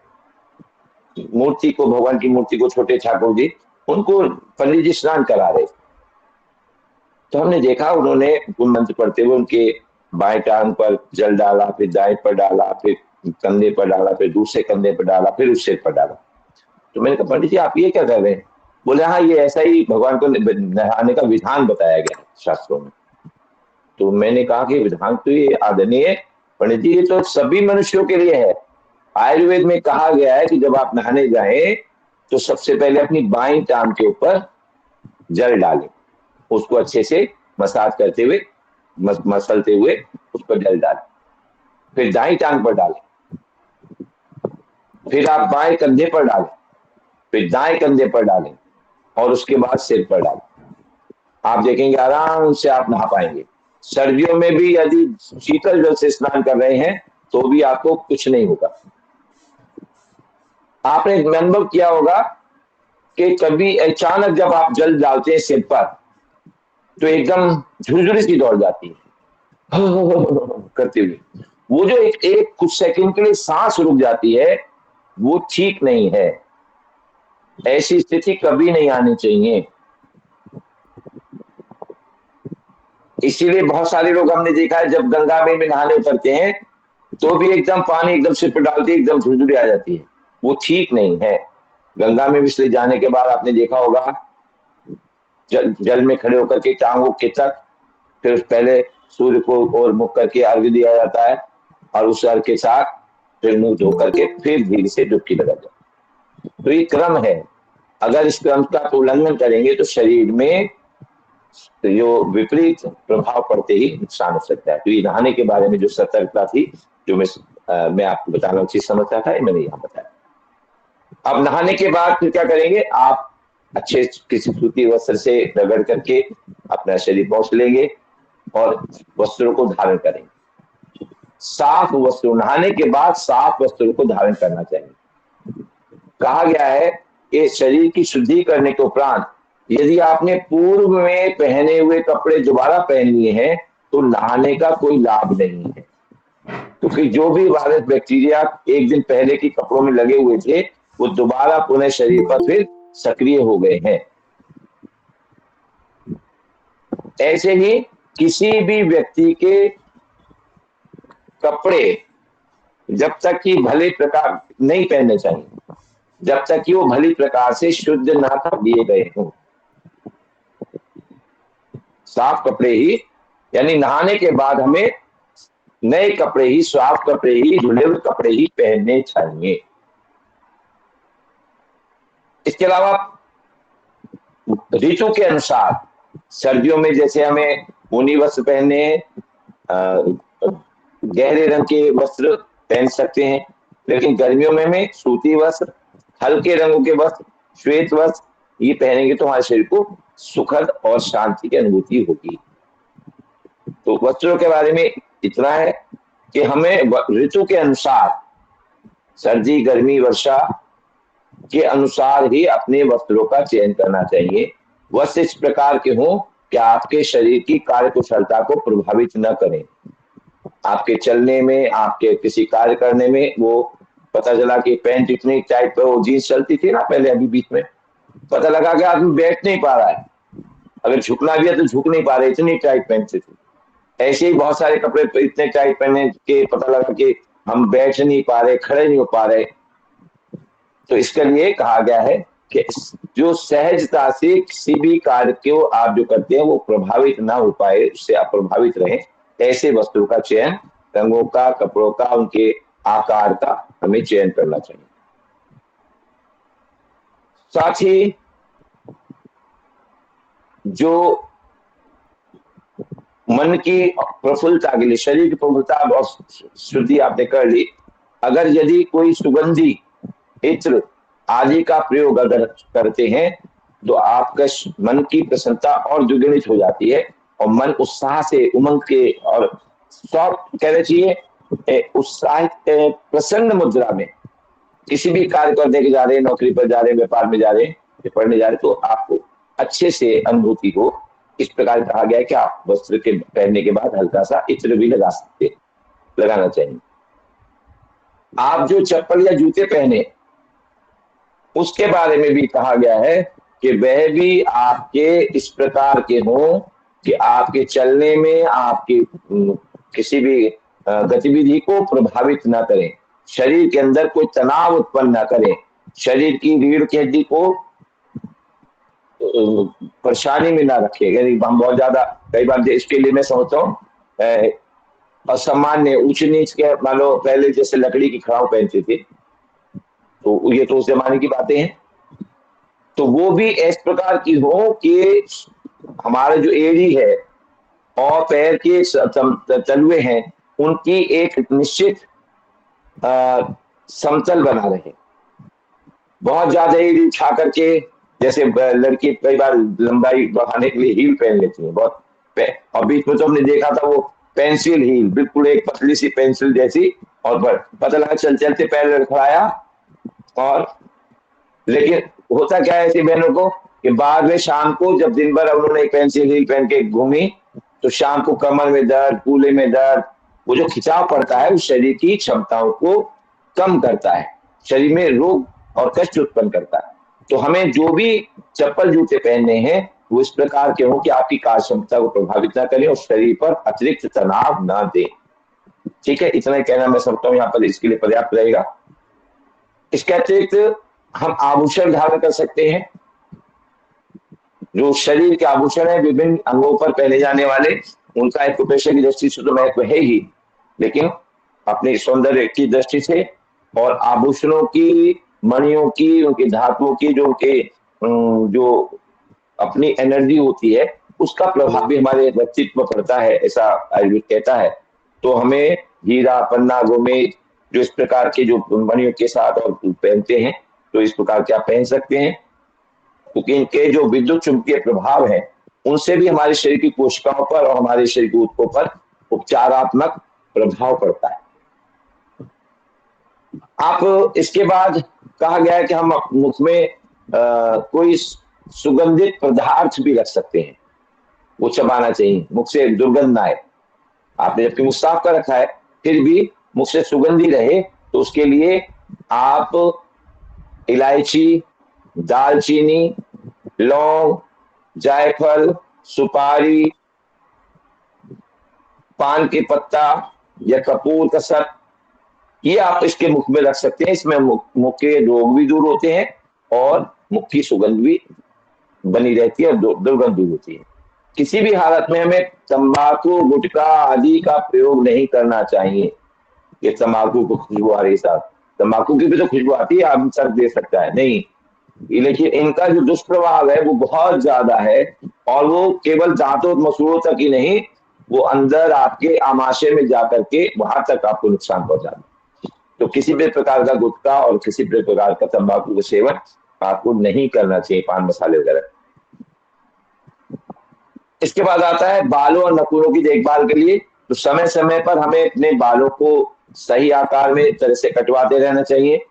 मूर्ति को, भगवान की मूर्ति को, छोटे ठाकुर जी, उनको पंडित जी स्नान करा रहे, तो हमने देखा उन्होंने मंत्र पढ़ते हुए उनके बाएं टांग पर जल डाला, फिर दाएं पर डाला, फिर कंधे पर डाला, फिर दूसरे कंधे पर डाला, फिर उस सिर पर डाला। तो मैंने कहा पंडित जी आप ये क्या कर रहे हैं? बोले हाँ ये ऐसा ही भगवान को नहाने का विधान बताया गया है शास्त्रों में। तो मैंने कहा कि विधान तो ये आदरणीय पंडित जी, ये तो सभी मनुष्यों के लिए है। आयुर्वेद में कहा गया है कि जब आप नहाने जाएं तो सबसे पहले अपनी बाईं टांग के ऊपर जल डालें, उसको अच्छे से मसाज करते हुए, मसलते हुए उस पर जल डालें, फिर दाईं टांग पर डालें, फिर आप बाएं कंधे पर डालें, फिर दाएं कंधे पर डालें और उसके बाद सिर पर डालें। आप देखेंगे आराम से आप नहा पाएंगे। सर्दियों में भी यदि शीतल जल से स्नान कर रहे हैं तो भी आपको कुछ नहीं होगा। आपने अनुभव किया होगा कि कभी अचानक जब आप जल डालते हैं सिर पर तो एकदम झुरझुरी सी दौड़ जाती है करते हुए, वो जो एक कुछ सेकंड के लिए सांस रुक जाती है वो ठीक नहीं है। ऐसी स्थिति कभी नहीं आनी चाहिए। इसीलिए बहुत सारे लोग हमने देखा है जब गंगा में नहाने उतरते हैं तो भी एकदम पानी एकदम सिर पर डालते एकदम झुरझुरी आ जाती है, वो ठीक नहीं है। गंगा में इसलिए जाने के बाद आपने देखा होगा जल में खड़े होकर के टांगों के तक, फिर पहले सूर्य को और मुख करके अर्घ्य दिया जाता है और उस अर्घ्य के साथ फिर मुंह धो करके फिर धीरे से डुबकी लगा जाता है। तो ये क्रम है, अगर इस क्रम का उल्लंघन करेंगे तो शरीर में जो विपरीत प्रभाव पड़ते ही नुकसान हो सकता है। तो ये नहाने के बारे में जो सतर्कता थी जो मैं आपको बताना उचित समझता था, मैंने यहाँ बताया। अब नहाने के बाद फिर क्या करेंगे, आप अच्छे किसी सूती वस्त्र से रगड़ करके अपना शरीर पोंछ लेंगे और वस्त्रों को धारण करेंगे। साफ वस्त्र, नहाने के बाद साफ वस्त्रों को धारण करना चाहिए। कहा गया है कि शरीर की शुद्धि करने के उपरांत यदि आपने पूर्व में पहने हुए कपड़े दोबारा पहन लिए हैं तो नहाने का कोई लाभ नहीं है, क्योंकि जो भी वायरस बैक्टीरिया एक दिन पहले के कपड़ों में लगे हुए थे वो दोबारा पुनः शरीर पर फिर सक्रिय हो गए हैं। ऐसे ही किसी भी व्यक्ति के कपड़े जब तक कि भले प्रकार नहीं पहनने चाहिए, जब तक कि वो भली प्रकार से शुद्ध ना कर दिए गए हों। साफ कपड़े ही, यानी नहाने के बाद हमें नए कपड़े ही, साफ कपड़े ही, धुले हुए कपड़े ही पहनने चाहिए। इसके अलावा ऋतु के अनुसार सर्दियों में जैसे हमें ऊनी वस्त्र पहनने हैं, गहरे रंग के वस्त्र पहन सकते हैं, लेकिन गर्मियों में हमें सूती वस्त्र, हल्के रंगों के वस्त्र, श्वेत वस्त्र ये पहनेंगे तो हमारे शरीर को सुखद और शांति की अनुभूति होगी। तो वस्त्रों के बारे में इतना है कि हमें ऋतु के अनुसार, सर्दी, गर्मी, वर्षा के अनुसार ही अपने वस्त्रों का चयन करना चाहिए। वस्त्र इस प्रकार के हों कि आपके शरीर की कार्यकुशलता को प्रभावित न करें। आपके चलने में, आपके किसी कार्य करने में, वो पता चला कि पैंट इतनी टाइट पे, वो जीन्स चलती थी ना पहले, अभी बीच में पता लगा कि आदमी बैठ नहीं पा रहा है, अगर झुकना भी है तो झुक नहीं पा रहे, इतनी टाइट पहनते थे। ऐसे ही बहुत सारे कपड़े इतने टाइट पहने के पता लगा कि हम बैठ नहीं पा रहे, खड़े नहीं हो पा रहे। तो इसके लिए कहा गया है कि जो सहजता से किसी भी कार्य को आप जो करते हैं वो प्रभावित ना हो पाए, उससे आप प्रभावित रहें, ऐसे वस्तुओं का चयन, रंगों का, कपड़ों का, उनके आकार का हमें चयन करना चाहिए। साथ ही जो मन की प्रफुल्लता के लिए, शरीर की प्रफुल्लता और शुद्धि आपने कर ली, अगर यदि कोई सुगंधी इत्र आदि का प्रयोग अगर करते हैं तो आपका मन की प्रसन्नता और द्विगुणित हो जाती है, और मन उत्साह से, उमंग के और कहना चाहिए उत्साहित, प्रसन्न मुद्रा में किसी भी कार्य करने के जा रहे हैं, नौकरी पर जा रहे हैं, व्यापार में जा रहे हैं, पढ़ने जा रहे हैं, तो आपको अच्छे से अनुभूति हो। इस प्रकार कहा गया है कि आप वस्त्र के पहनने के बाद हल्का सा इत्र भी लगा सकते, लगाना चाहिए। आप जो चप्पल या जूते पहने उसके बारे में भी कहा गया है कि वह भी आपके इस प्रकार के हों कि आपके चलने में, आपके किसी भी गतिविधि को प्रभावित ना करें, शरीर के अंदर कोई तनाव उत्पन्न ना करें, शरीर की रीढ़ की हड्डी को परेशानी में ना रखे। यानी हम बहुत ज्यादा, कई बार इसके लिए मैं समझता हूँ असामान्य ऊंच नीच के, मान लो पहले जैसे लकड़ी की खड़ाऊ पहनते थे, तो ये तो उस जमाने की बातें हैं, तो वो भी इस प्रकार की हो कि हमारे जो एड़ी है और पैर के तलवे हैं उनकी एक निश्चित समतल बना रहे। बहुत ज्यादा एड़ी उठा करके, जैसे लड़की कई बार लंबाई बढ़ाने के लिए हील पहन लेती है बहुत, और बीच में तो हमने देखा था वो पेंसिल हील, बिल्कुल एक पतली सी पेंसिल जैसी, और पता लगा चल चलते पैर लड़खड़ाया। और लेकिन होता क्या है ऐसी बहनों को कि बाद में शाम को जब दिन भर उन्होंने एक पेंसिल हील पहन के घूमी, तो शाम को कमर में दर्द, कूल्हे में दर्द, वो जो खिंचाव पड़ता है वो शरीर की क्षमताओं को कम करता है, शरीर में रोग और कष्ट उत्पन्न करता है। तो हमें जो भी चप्पल जूते पहनने हैं वो इस प्रकार के हो कि आपकी कार्य क्षमता को प्रभावित ना करें और शरीर पर अतिरिक्त तनाव ना दे। ठीक है, इतना ही कहना मैं समझता हूँ यहाँ पर इसके लिए पर्याप्त रहेगा। इसके अतिरिक्त हम आभूषण धारण कर सकते हैं। जो शरीर के आभूषण है विभिन्न अंगों पर पहने जाने वाले, उनका एक पेशे की दृष्टि से तो महत्व है ही, लेकिन अपने सौंदर्य की दृष्टि से और आभूषणों की, मणियों की, उनकी धातुओं की जो उनके जो अपनी एनर्जी होती है उसका प्रभाव भी हमारे व्यक्तित्व पर पड़ता है, ऐसा आयुर्वेद कहता है। तो हमें हीरा, पन्ना, गोमेद जो इस प्रकार के जो मणियों के साथ और पहनते हैं, तो इस प्रकार के आप पहन सकते हैं, क्योंकि इनके जो विद्युत चुंबकीय प्रभाव है उनसे भी हमारे शरीर की कोशिकाओं पर और हमारे शरीर के ऊतकों पर उपचारात्मक प्रभाव पड़ता है। आप इसके बाद कहा गया है कि हम मुख में कोई सुगंधित पदार्थ भी रख सकते हैं, वो चबाना चाहिए, मुख से दुर्गंध ना आए। आपने जबकि मुख साफ कर रखा है फिर भी मुख से सुगंधी रहे, तो उसके लिए आप इलायची, दालचीनी, लौंग, जायफल, सुपारी, पान के पत्ता या कपूर का सत, ये आप इसके मुख में रख सकते हैं। इसमें मुख के रोग भी दूर होते हैं और मुख की सुगंध भी बनी रहती है, दुर्गंध दूर होती है। किसी भी हालत में हमें तंबाकू, गुटखा आदि का प्रयोग नहीं करना चाहिए। ये तंबाकू को खुशबू आ रही है साहब, तंबाकू की भी तो खुशबू आती है, आदमी सर दे सकता है, नहीं। लेकिन इनका जो दुष्प्रभाव है वो बहुत ज्यादा है, और वो केवल दांतों मसूड़ों तक ही नहीं, वो अंदर आपके आमाशय में जाकर के वहां तक आपको नुकसान पहुंचाता है। तो किसी भी प्रकार का गुटखा और किसी भी प्रकार का तंबाकू का सेवन आपको नहीं करना चाहिए, पान मसाले वगैरह। इसके बाद आता है बालों और नखूनों की देखभाल के लिए। तो समय समय पर हमें अपने बालों को सही आकार में तरह से कटवाते रहना चाहिए।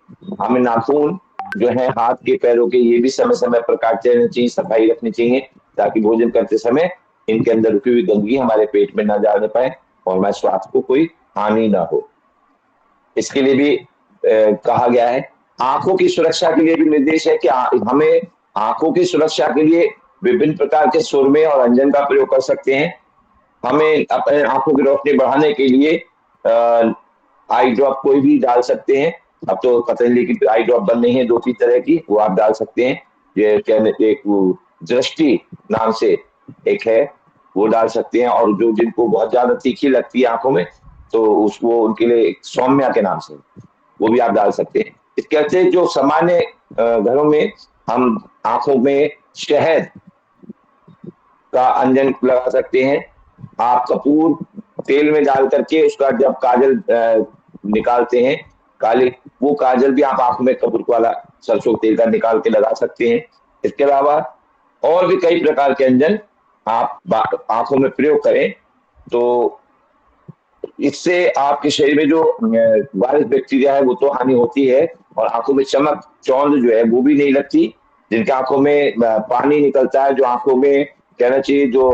हमें नाखून जो है हाथ के पैरों के, ये भी समय समय पर काटते रहना चाहिए, सफाई रखनी चाहिए, ताकि भोजन करते समय इनके अंदर रुकी हुई गंदगी हमारे पेट में ना जाने पाए और हमारे स्वास्थ्य को कोई हानि ना हो। इसके लिए भी कहा गया है। आंखों की सुरक्षा के लिए भी निर्देश है कि हमें आंखों की सुरक्षा के लिए विभिन्न प्रकार के सुरमे और अंजन का प्रयोग कर सकते हैं। हमें अपने आंखों की रोशनी बढ़ाने के लिए आई ड्रॉप कोई भी डाल सकते हैं। अब तो पतंजलि की आई ड्रॉप बन रही है 2-3 तरह की, वो आप डाल सकते हैं। ये कहने एक दृष्टि नाम से एक है, वो डाल सकते हैं। और जो जिनको बहुत ज्यादा तीखी लगती है आंखों में, तो उसको उनके लिए सौम्या के नाम से वो भी आप डाल सकते हैं। इसके अतिरिक्त जो सामान्य घरों में हम आंखों में शहद का अंजन लगा सकते हैं। आप कपूर तेल में डाल करके उसका जब काजल निकालते हैं, काले, वो काजल भी आप आंखों में कपूर वाला सरसों तेल का निकाल के लगा सकते हैं। इसके अलावा और भी कई प्रकार के अंजन आप आंखों में प्रयोग करें, तो इससे आपके शरीर में जो वायरस बैक्टीरिया है वो तो हानि होती है, और आंखों में चमक चौंध जो है वो भी नहीं लगती। जिनके आंखों में पानी निकलता है, जो आंखों में कहना चाहिए जो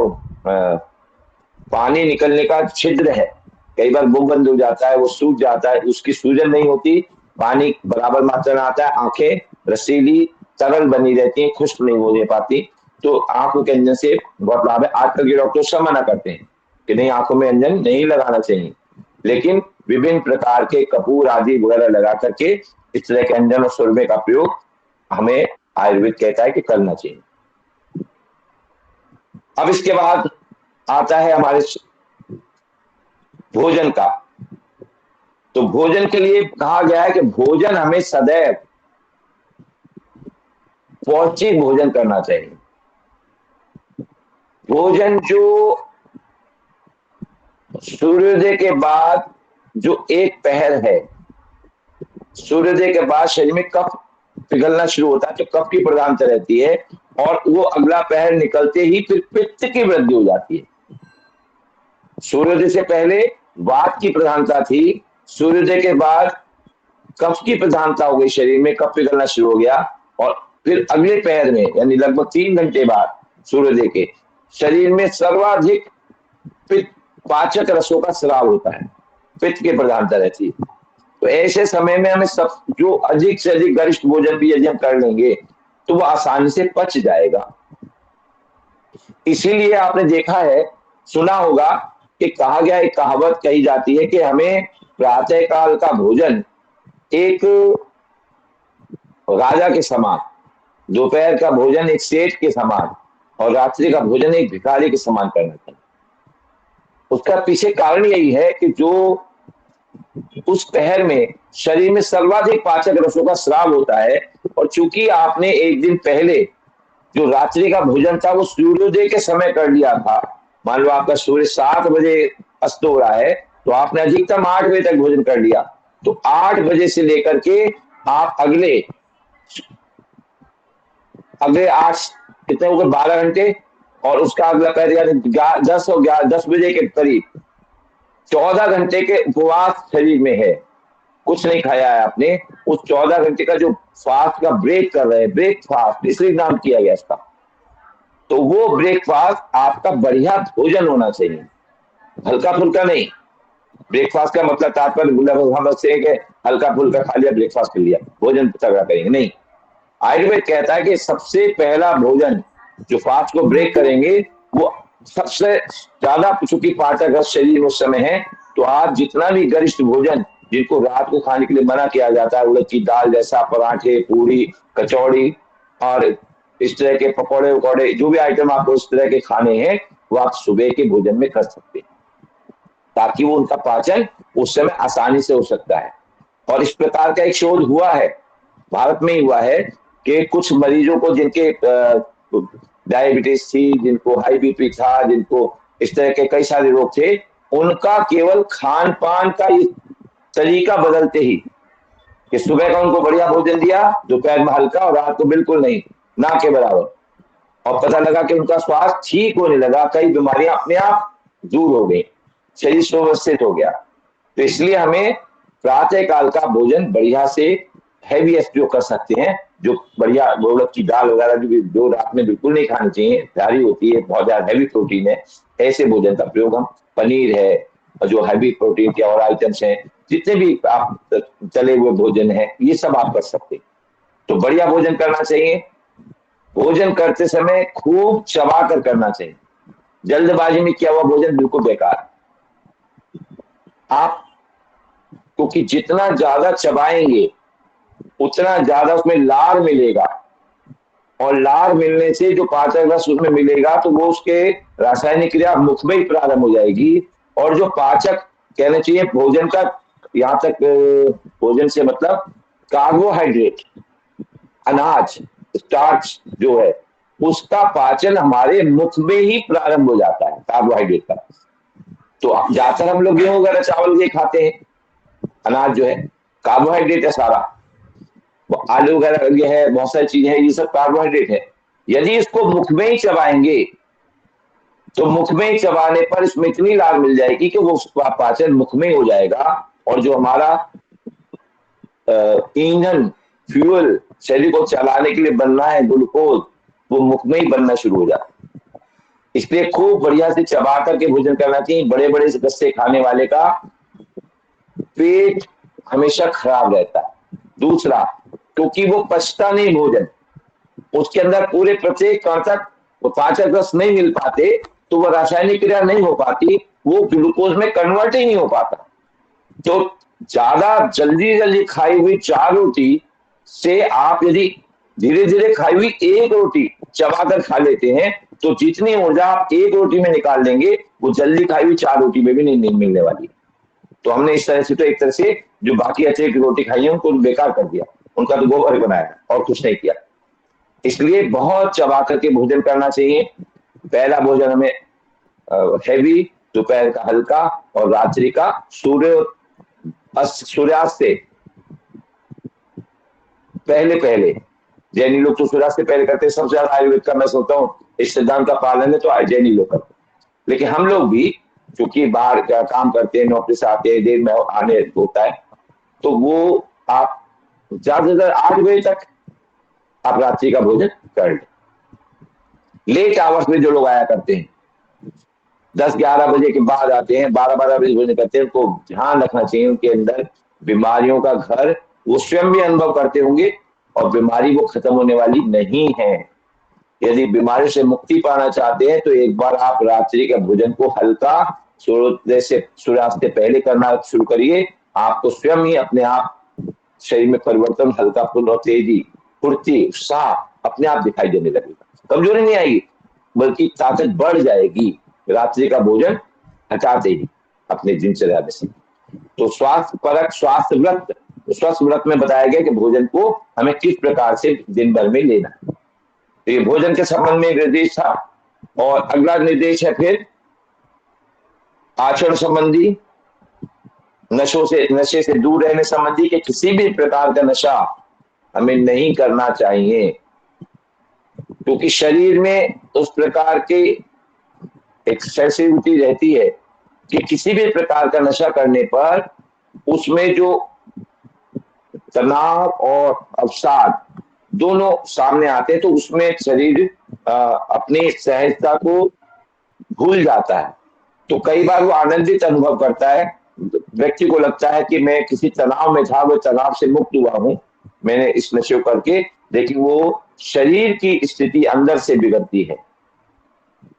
पानी निकलने का छिद्र है, कई बार वो बंद हो जाता है, वो सूज जाता है, उसकी सूजन नहीं होती, पानी बराबर मात्रा में आता है, आंखें रसीली तरल बनी रहती हैं, खुश्क नहीं हो पाती। तो आंखों के अंजन से बहुत लाभ है। आजकल के डॉक्टर सब मना करते हैं कि नहीं, आंखों में अंजन नहीं लगाना चाहिए, लेकिन विभिन्न प्रकार के कपूर आदि वगैरह लगा करके इस तरह के अंजन और सुरमे का प्रयोग हमें आयुर्वेद कहता है कि करना चाहिए। अब इसके बाद आता है हमारे भोजन का। तो भोजन के लिए कहा गया है कि भोजन हमें सदैव पौष्टिक भोजन करना चाहिए। भोजन जो सूर्योदय के बाद जो एक पहर है, सूर्योदय के बाद शरीर में कफ पिघलना शुरू होता है, तो कफ की प्रधानता रहती है, और वो अगला पहर निकलते ही फिर पित्त की वृद्धि हो जाती है। सूर्योदय से पहले वात की प्रधानता थी, सूर्योदय के बाद कफ की प्रधानता हो गई, शरीर में कफ पिघलना शुरू हो गया, और फिर अगले पहर में यानी लगभग 3 घंटे बाद सूर्योदय के शरीर में सर्वाधिक पित्त पाचक रसों का स्राव होता है, पित्त की प्रधानता रहती है। तो ऐसे समय में हमें सब जो अधिक से अधिक गरिष्ठ भोजन भी यदि हम कर लेंगे तो वो आसानी से पच जाएगा। इसीलिए आपने देखा है, सुना होगा कि कहा गया, एक कहावत कही जाती है कि हमें प्रातः काल का भोजन एक राजा के समान, दोपहर का भोजन एक सेठ के समान, और रात्रि का भोजन एक भिखारी के समान करना चाहिए। उसका पीछे कारण यही है कि जो उस पहर में शरीर में सर्वाधिक पाचक रसों का स्राव होता है, और चूंकि आपने एक दिन पहले जो रात्रि का भोजन था वो सूर्योदय के समय कर लिया था, मान लो आपका सूर्य 7 बजे अस्त हो रहा है, तो आपने अधिकतम 8 बजे तक भोजन कर लिया, तो 8 बजे से लेकर के आप अगले 8 कितने हो गए, 12 घंटे, और उसका अगला पहर यानी 10 बजे के करीब 14 घंटे के उपवास शरीर में है, कुछ नहीं खाया है आपने, उस 14 घंटे का जो फास्ट का ब्रेक कर रहे हैं, ब्रेकफास्ट इसलिए नाम किया गया इसका, तो वो ब्रेकफास्ट आपका बढ़िया भोजन होना चाहिए, हल्का फुल्का नहीं। ब्रेकफास्ट का मतलब तात्पर्य हम हल्का फुल्का खा लिया, ब्रेकफास्ट कर लिया, भोजन तगड़ा करेंगे नहीं। आयुर्वेद कहता है कि सबसे पहला भोजन जो फास्ट को ब्रेक करेंगे वो सबसे ज्यादा, चूंकि पाचक रस शरीर उस समय है, तो आप जितना भी गरिष्ठ भोजन जिनको रात को खाने के लिए मना किया जाता है, उड़द की दाल जैसा पराठे, पूरी, कचौड़ी और इस तरह के पकौड़े वकौड़े, जो भी आइटम आपको इस तरह के खाने हैं वो आप सुबह के भोजन में कर सकते हैं, ताकि वो उनका पाचन उस समय आसानी से हो सकता है। और इस प्रकार का एक शोध हुआ है, भारत में ही हुआ है, कि कुछ मरीजों को जिनके डायबिटीज थी, जिनको हाई बीपी था, जिनको इस तरह के कई सारे रोग थे, उनका केवल खान पान का तरीका बदलते ही, कि सुबह का उनको बढ़िया भोजन दिया, दोपहर में हल्का और रात को बिल्कुल नहीं, ना के बराबर, और पता लगा कि उनका स्वास्थ्य ठीक होने लगा, कई बीमारियां अपने आप दूर हो गई, शरीर सुव्यवस्थित हो गया। तो इसलिए हमें प्रातः काल का भोजन बढ़िया से हैवी उपयोग कर सकते हैं, जो बढ़िया उड़द की दाल वगैरह जो रात में बिल्कुल नहीं खानी चाहिए, भारी होती है, बहुत ज्यादा हैवी प्रोटीन है, ऐसे भोजन का प्रयोग हम, पनीर है, जो हैवी प्रोटीन के और आइटम्स हैं, जितने भी आप तले हुए भोजन है, ये सब आप कर सकते हैं। तो बढ़िया भोजन करना चाहिए। भोजन करते समय खूब चबा कर करना चाहिए, जल्दबाजी में किया हुआ भोजन बिल्कुल बेकार। आप क्योंकि जितना ज्यादा चबाएंगे उतना ज्यादा उसमें लार मिलेगा, और लार मिलने से जो पाचक रस उसमें मिलेगा तो वो उसके रासायनिक क्रिया मुख में ही प्रारंभ हो जाएगी, और जो पाचक कहना चाहिए भोजन का, यहाँ तक भोजन से मतलब कार्बोहाइड्रेट, अनाज, स्टार्च जो है, उसका पाचन हमारे मुख में ही प्रारंभ हो जाता है, कार्बोहाइड्रेट का। तो ज्यादातर हम लोग गेहूं वगैरह चावल ये खाते हैं, अनाज जो है कार्बोहाइड्रेट है सारा, आलू वगैरह ये है, बहुत सारी चीजें हैं, ये सब कार्बोहाइड्रेट है। यदि इसको मुख में ही चबाएंगे तो मुख में ही चबाने पर इसमें इतनी लाभ मिल जाएगी कि वो पाचन मुख में ही हो जाएगा, और जो हमारा ईंधन, फ्यूल शरीर को चलाने के लिए बनना है, ग्लूकोज, वो मुख में ही बनना शुरू हो जाता है। इसलिए खूब बढ़िया से चबा करके भोजन करना चाहिए। बड़े बड़े गस्से खाने वाले का पेट हमेशा खराब रहता है। दूसरा, क्योंकि वो पचता नहीं भोजन, उसके अंदर पूरे प्रत्येक कण तक वो पाचक रस नहीं मिल पाते, तो वो रासायनिक क्रिया नहीं हो पाती, वो ग्लूकोज में कन्वर्ट ही नहीं हो पाता। तो ज्यादा जल्दी जल्दी खाई हुई 4 रोटी से आप यदि धीरे धीरे खाई हुई 1 रोटी चबाकर खा लेते हैं, तो जितनी ऊर्जा आप 1 रोटी में निकाल लेंगे, वो जल्दी खाई हुई 4 रोटी में भी नहीं मिलने वाली। तो हमने इस तरह से, तो एक तरह से जो बाकी अच्छे की रोटी खाई है उनको बेकार कर दिया, उनका तो गोबर बनाया और कुछ नहीं किया। इसलिए बहुत चबा करके भोजन करना चाहिए। पहला भोजन हमें हैवी, दोपहर का हल्का, और रात्रि का सूर्यास्त से पहले पहले। जैनी लोग तो सूर्यास्त से पहले करते हैं, सबसे ज्यादा आयुर्वेद का मैं सोचता हूँ इस सिद्धांत का पालन है तो जैनी लोग करते हैं। लेकिन हम लोग भी क्योंकि बाहर का काम करते हैं, नौकरी से आते हैं, देर में आने होता है, तो वो आप ज्यादा से ज्यादा 8 बजे तक आप रात्रि का भोजन कर लें। लेट आवर्स में जो लोग आया करते हैं, 10-11 बजे के बाद आते हैं, 12-12 बजे भोजन करते हैं, उनको ध्यान रखना चाहिए उनके अंदर बीमारियों का घर वो स्वयं भी अनुभव करते होंगे, और बीमारी वो खत्म होने वाली नहीं है। यदि बीमारी से मुक्ति पाना चाहते हैं तो एक बार आप रात्रि का भोजन को हल्का, सूर्योदय से सूर्यास्त से पहले करना शुरू करिए, आपको स्वयं ही अपने आप शरीर में परिवर्तन, हल्कापन और तेजी, फुर्ती, उत्साह अपने आप दिखाई देने लगेगा। कमजोरी नहीं आएगी बल्कि ताकत बढ़ जाएगी रात्रि का भोजन हटाते ही अपने दिनचर्या में से। तो स्वास्थ्य परक स्वास्थ्य व्रत, स्वस्थ व्रत में बताया गया कि भोजन को हमें किस प्रकार से दिन भर में लेना है। तो ये भोजन के संबंध में निर्देश था। और अगला निर्देश है फिर आचरण संबंधी, नशे से दूर रहने संबंधी, कि किसी भी प्रकार का नशा हमें नहीं करना चाहिए, क्योंकि शरीर में उस प्रकार के एक सेंसिटिविटी रहती है कि किसी भी प्रकार का नशा करने पर उसमें जो तनाव और अवसाद दोनों सामने आते हैं, तो उसमें शरीर अपनी सहजता को भूल जाता है। तो कई बार वो आनंदित अनुभव करता है, व्यक्ति को लगता है कि मैं किसी तनाव में था, वो तनाव से मुक्त हुआ हूं मैंने इस नशे को करके, लेकिन वो शरीर की स्थिति अंदर से बिगड़ती है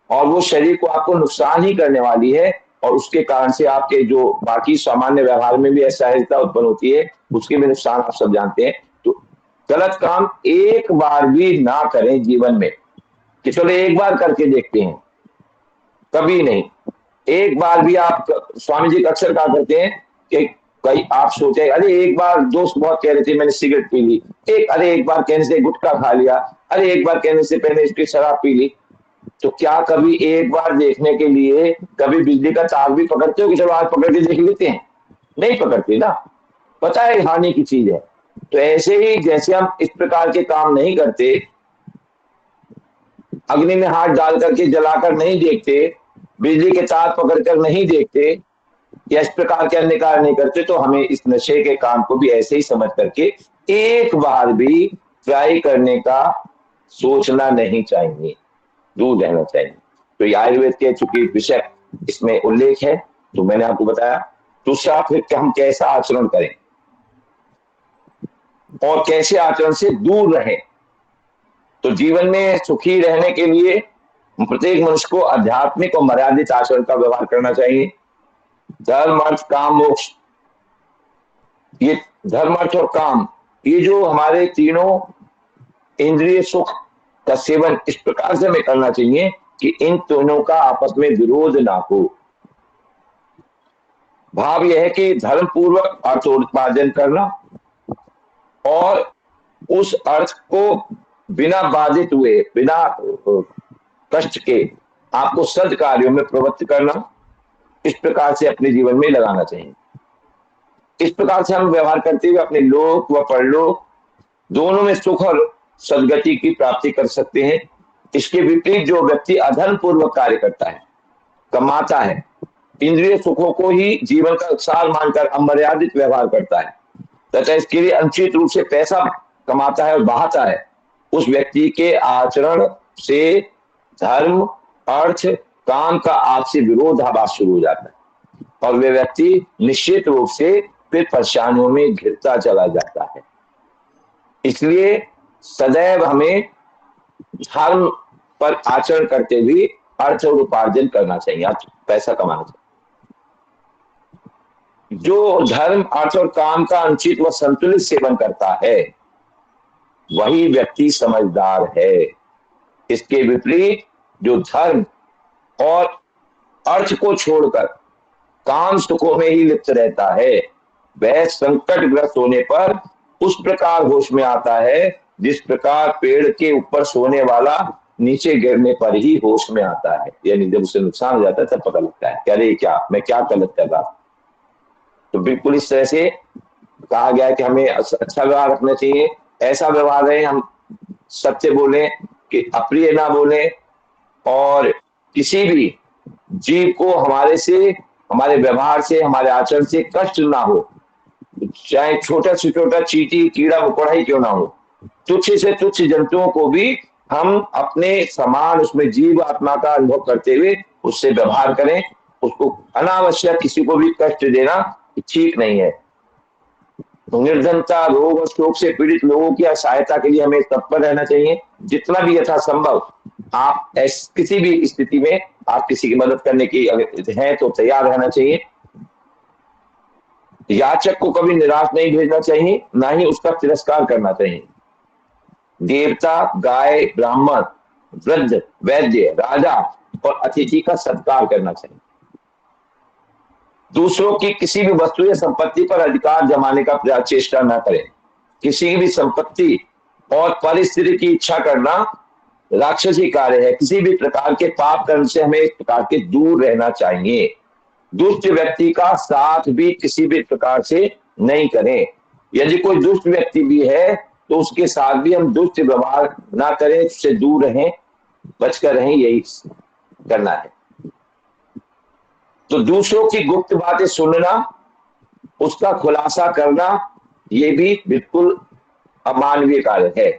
और वो शरीर को आपको नुकसान ही करने वाली है, और उसके कारण से आपके जो बाकी सामान्य व्यवहार में भी असहजता उत्पन्न होती है, उसके भी नुकसान आप सब जानते हैं। तो गलत काम एक बार भी ना करें जीवन में, कि चलो एक बार करके देखते हैं, कभी नहीं। एक बार भी आप, स्वामी जी अक्सर कहा करते हैं कि कई आप सोचे अरे एक बार, दोस्त बहुत कह रहे थे मैंने सिगरेट पी ली, अरे एक बार कहने से गुटखा खा लिया, अरे एक बार कहने से पहले इसकी शराब पी ली। तो क्या कभी एक बार देखने के लिए कभी बिजली का तार भी पकड़ते हो कि चलो आज पकड़ के देख लेते हैं? नहीं पकड़ते ना, पता है हानि की चीज है। तो ऐसे ही जैसे हम इस प्रकार के काम नहीं करते, अग्नि में हाथ डाल करके जलाकर नहीं देखते, बिजली के तार पकड़कर नहीं देखते, या इस प्रकार के अन्य कार्य नहीं करते, तो हमें इस नशे के काम को भी ऐसे ही समझ करके एक बार भी ट्राई करने का सोचना नहीं चाहिए, दूर रहना चाहिए। तो ये आयुर्वेद के चूंकि विषय इसमें उल्लेख है, तो मैंने आपको बताया। दूसरा, फिर हम कैसा आचरण करें और कैसे आचरण से दूर रहें। तो जीवन में सुखी रहने के लिए प्रत्येक मनुष्य को आध्यात्मिक और मर्यादित आचरण का व्यवहार करना चाहिए। धर्म अर्थ काम मोक्ष, ये धर्म अर्थ और काम, ये जो हमारे तीनों इंद्रिय सुख का सेवन इस प्रकार से हमें करना चाहिए कि इन दोनों का आपस में विरोध ना हो। भाव यह है कि धर्म पूर्वक अर्थोपार्जन करना और उस अर्थ को बिना बाधित हुए, बिना कष्ट के आपको सद कार्यों में प्रवृत्त करना, इस प्रकार से अपने जीवन में लगाना चाहिए। इस प्रकार से हम व्यवहार करते हुए अपने लोक व परलोक दोनों में सुख और सदगति की प्राप्ति कर सकते हैं। इसके विपरीत जो व्यक्ति अधर्म पूर्वक कार्य करता है, कमाता है, इंद्रिय सुखों को ही जीवन का सार मानकर अमर्यादित व्यवहार करता है तथा इसके लिए अनुचित रूप से पैसा कमाता है और बहाता है, उस व्यक्ति के आचरण से धर्म अर्थ काम का आपसी विरोधाभास शुरू हो जाता है और वे व्यक्ति निश्चित रूप से फिर परेशानियों में घिरता चला जाता है। इसलिए सदैव हमें धर्म पर आचरण करते हुए अर्थ और उपार्जन करना चाहिए, पैसा कमाना चाहिए। जो धर्म अर्थ और काम का अनुचित व संतुलित सेवन करता है वही व्यक्ति समझदार है। इसके विपरीत जो धर्म और अर्थ को छोड़कर काम सुखों में ही लिप्त रहता है, वह संकटग्रस्त होने पर उस प्रकार होश में आता है जिस प्रकार पेड़ के ऊपर सोने वाला नीचे गिरने पर ही होश में आता है। यानी जब उसे नुकसान हो जाता है तब पता लगता है कि अरे क्या मैं क्या गलत कर रहा। तो बिल्कुल इस तरह से कहा गया है कि हमें अच्छा व्यवहार रखना चाहिए। ऐसा व्यवहार रहे, हम सत्य बोले, कि अप्रिय ना बोले, और किसी भी जीव को हमारे से, हमारे व्यवहार से, हमारे आचरण से कष्ट ना हो, चाहे छोटा से छोटा चींटी कीड़ा मकोड़ा ही क्यों ना हो। तुच्छ से तुच्छ जंतुओं को भी हम अपने समान उसमें जीव आत्मा का अनुभव करते हुए उससे व्यवहार करें। उसको अनावश्यक किसी को भी कष्ट देना ठीक नहीं है। निर्धनता, रोग और शोक से पीड़ित लोगों की सहायता के लिए हमें तत्पर रहना चाहिए। जितना भी यथासंभव आप किसी भी स्थिति में आप किसी की मदद करने की है तो तैयार रहना चाहिए। याचक को कभी निराश नहीं भेजना चाहिए, ना ही उसका तिरस्कार करना चाहिए। देवता, गाय, ब्राह्मण, वृद्ध, वैद्य, राजा और अतिथि का सत्कार करना चाहिए। दूसरों की किसी भी वस्तु या संपत्ति पर अधिकार जमाने का चेष्टा न करें। किसी भी संपत्ति और परिस्थिति की इच्छा करना राक्षसी कार्य है। किसी भी प्रकार के पाप कर्म से हमें इस प्रकार के दूर रहना चाहिए। दुष्ट व्यक्ति का साथ भी किसी भी प्रकार से नहीं करें। यदि कोई दुष्ट व्यक्ति भी है तो उसके साथ भी हम दुष्ट व्यवहार ना करें, उससे दूर रहें, बचकर रहें, यही करना है। तो दूसरों की गुप्त बातें सुनना, उसका खुलासा करना, ये भी बिल्कुल अमानवीय कार्य है।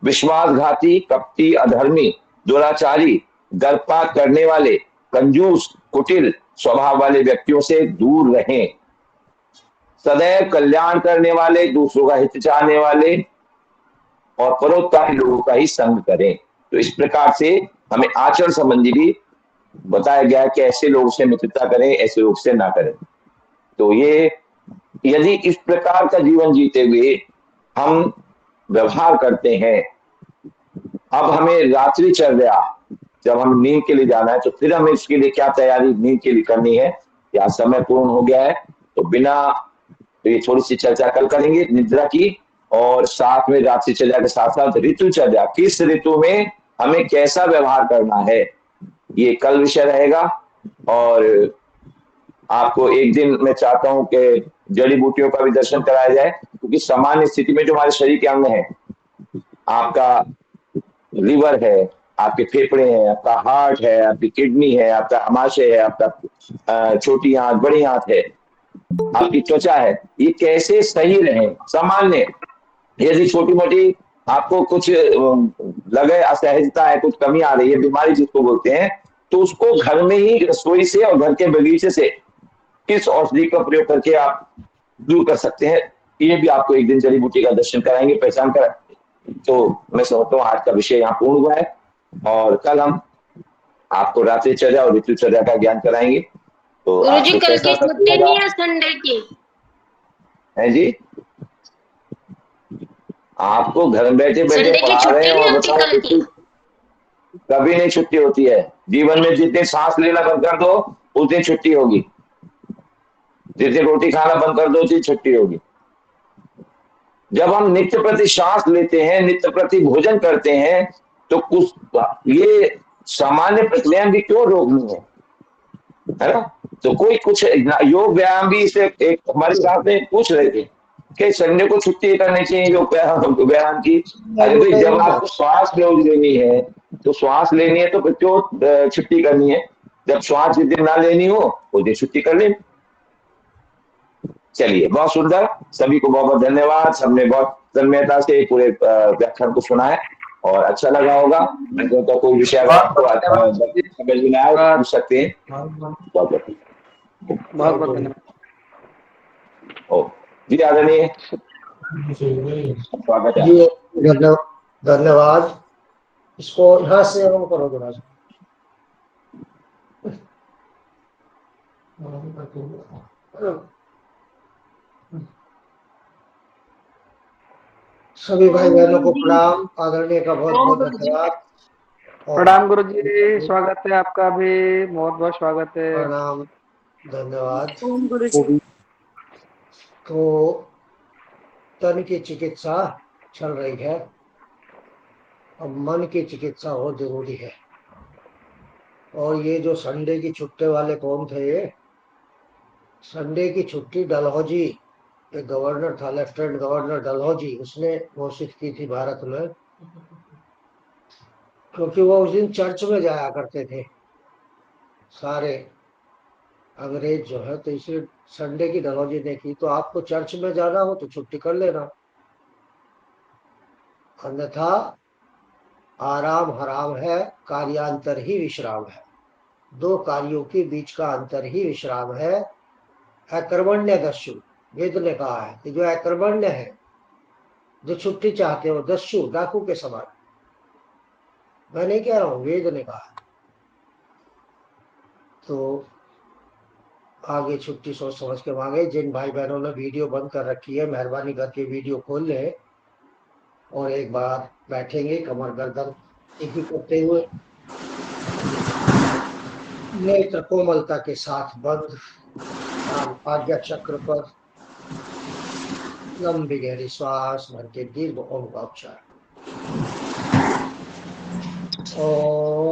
विश्वासघाती, कपटी, अधर्मी, दुराचारी, गर्भपात करने वाले, कंजूस, कुटिल स्वभाव वाले व्यक्तियों से दूर रहें। सदैव कल्याण करने वाले, दूसरों का हित चाहने वाले और परोपकारी लोगों का ही संग करें। तो इस प्रकार से हमें आचरण संबंधी भी बताया गया कि ऐसे लोग से मित्रता करें, ऐसे लोग से ना करें। तो ये यदि इस प्रकार का जीवन जीते हुए हम व्यवहार करते हैं, अब हमें रात्रिचर्या, जब हम नींद के लिए जाना है तो फिर हमें इसके लिए क्या तैयारी नींद के लिए करनी है। या समय पूर्ण हो गया है तो बिना, तो ये थोड़ी सी चर्चा कल करेंगे निद्रा की, और साथ में रात्रिचर्या के साथ साथ ऋतुचर्या, किस ऋतु में हमें कैसा व्यवहार करना है, ये कल विषय रहेगा। और आपको एक दिन मैं चाहता हूं कि जड़ी बूटियों का भी दर्शन कराया जाए, क्योंकि सामान्य स्थिति में जो हमारे शरीर के अंग है, आपका लिवर है, आपके फेफड़े हैं, आपका हार्ट है, आपकी किडनी है, आपका आमाशय है, आपका छोटी आंत, बड़ी आंत है, आपकी त्वचा है, ये कैसे सही रहे सामान्य। यदि छोटी मोटी आपको कुछ लगे, असहजता है, कुछ कमी आ रही है, बीमारी जिसको बोलते हैं, तो उसको घर में ही रसोई से और घर के बगीचे से किस औषधि का प्रयोग करके आप दूर कर सकते हैं, ये भी आपको एक दिन जड़ी बूटी का दर्शन कराएंगे, पहचान कर। तो मैं समझता हूँ आज का विषय यहाँ पूर्ण हुआ है, और कल हम आपको रात्रिचर्या और ऋतुचर्या का ज्ञान कराएंगे। तो
गुरुजी
आपको
कल
कैसा
की
सत्र
छुट्टी
लगा
नहीं है संडे की?
है जी? आपको घर बैठे बैठे
संडे की
पढ़ा रहे हैं
छुट्टी नहीं
और
होती
बताओ
कल की?
कभी नहीं छुट्टी होती है। जीवन में जितने सांस लेना बंद कर दो उतनी छुट्टी होगी, जितनी रोटी खाना बंद कर दो उतनी छुट्टी होगी। जब हम नित्य प्रति सांस लेते हैं, नित्य प्रति भोजन करते हैं, तो कुछ ये सामान्य प्रक्रिया भी क्यों रोकनी है ना? तो कोई कुछ योग व्यायाम भी इसे एक हमारे साथ में पूछ रहे थे कि संडे को छुट्टी करनी चाहिए योग व्यायाम की। अरे भाई, जब आपको श्वास रोज लेनी है तो श्वास लेनी है तो फिर क्यों छुट्टी करनी है? जब श्वास जिस दिन ना लेनी हो उस दिन छुट्टी कर लेनी। चलिए, बहुत सुंदर, सभी को बहुत बहुत धन्यवाद। सबने बहुत तन्मयता से पूरे व्याख्यान को सुना है और अच्छा लगा होगा। तो कोई विषय अगर
बहुत
आपको
बहुत धन्यवाद जी।
समझ में ना आए तो पूछ सकते हैं। बहुत बहुत
बहुत बहुत धन्यवाद।
ओ जी, आदरणीय स्वागत है।
जी धन्यवाद। इसको यहाँ से ऑन करो थोड़ा सा। सभी भाई बहनों को प्रणाम। आदरणीय का बहुत बहुत धन्यवाद।
प्रणाम गुरु जी, स्वागत है आपका भी, बहुत बहुत स्वागत है।
प्रणाम, धन्यवाद।
ओम गुरु जी।
तो तन की चिकित्सा चल रही है, अब मन की चिकित्सा बहुत जरूरी है। और ये जो संडे की छुट्टी वाले कौन थे, ये संडे की छुट्टी डलहौजी, एक गवर्नर था, लेफ्टिनेंट गवर्नर डलहौजी, उसने घोषित की थी भारत में, क्योंकि वो उस दिन चर्च में जाया करते थे सारे अंग्रेज जो है, तो इसलिए संडे की डलहौजी ने की। तो आपको चर्च में जाना हो तो छुट्टी कर लेना, अन्यथा आराम हराम है, कार्यांतर ही विश्राम है। दो कार्यों के बीच का अंतर ही विश्राम है। अकर्मण्य दस्यु, वेद ने कहा है कि जो अकर्मण्य है, जो छुट्टी चाहते हो, दस्यु डाकू के समान। मैं नहीं कह रहा हूं, वेद ने कहा। तो आगे छुट्टी सोच समझ के मांगे। जिन भाई बहनों ने वीडियो बंद कर रखी है, मेहरबानी करके वीडियो खोल ले और एक बार बैठेंगे कमर गर्दन एक ही करते हुए, नेत्र कोमलता के साथ बंद, आज्ञा चक्र पर लंबी गहरी श्वास भर के दीर्घ ओम का उच्चारण। ओम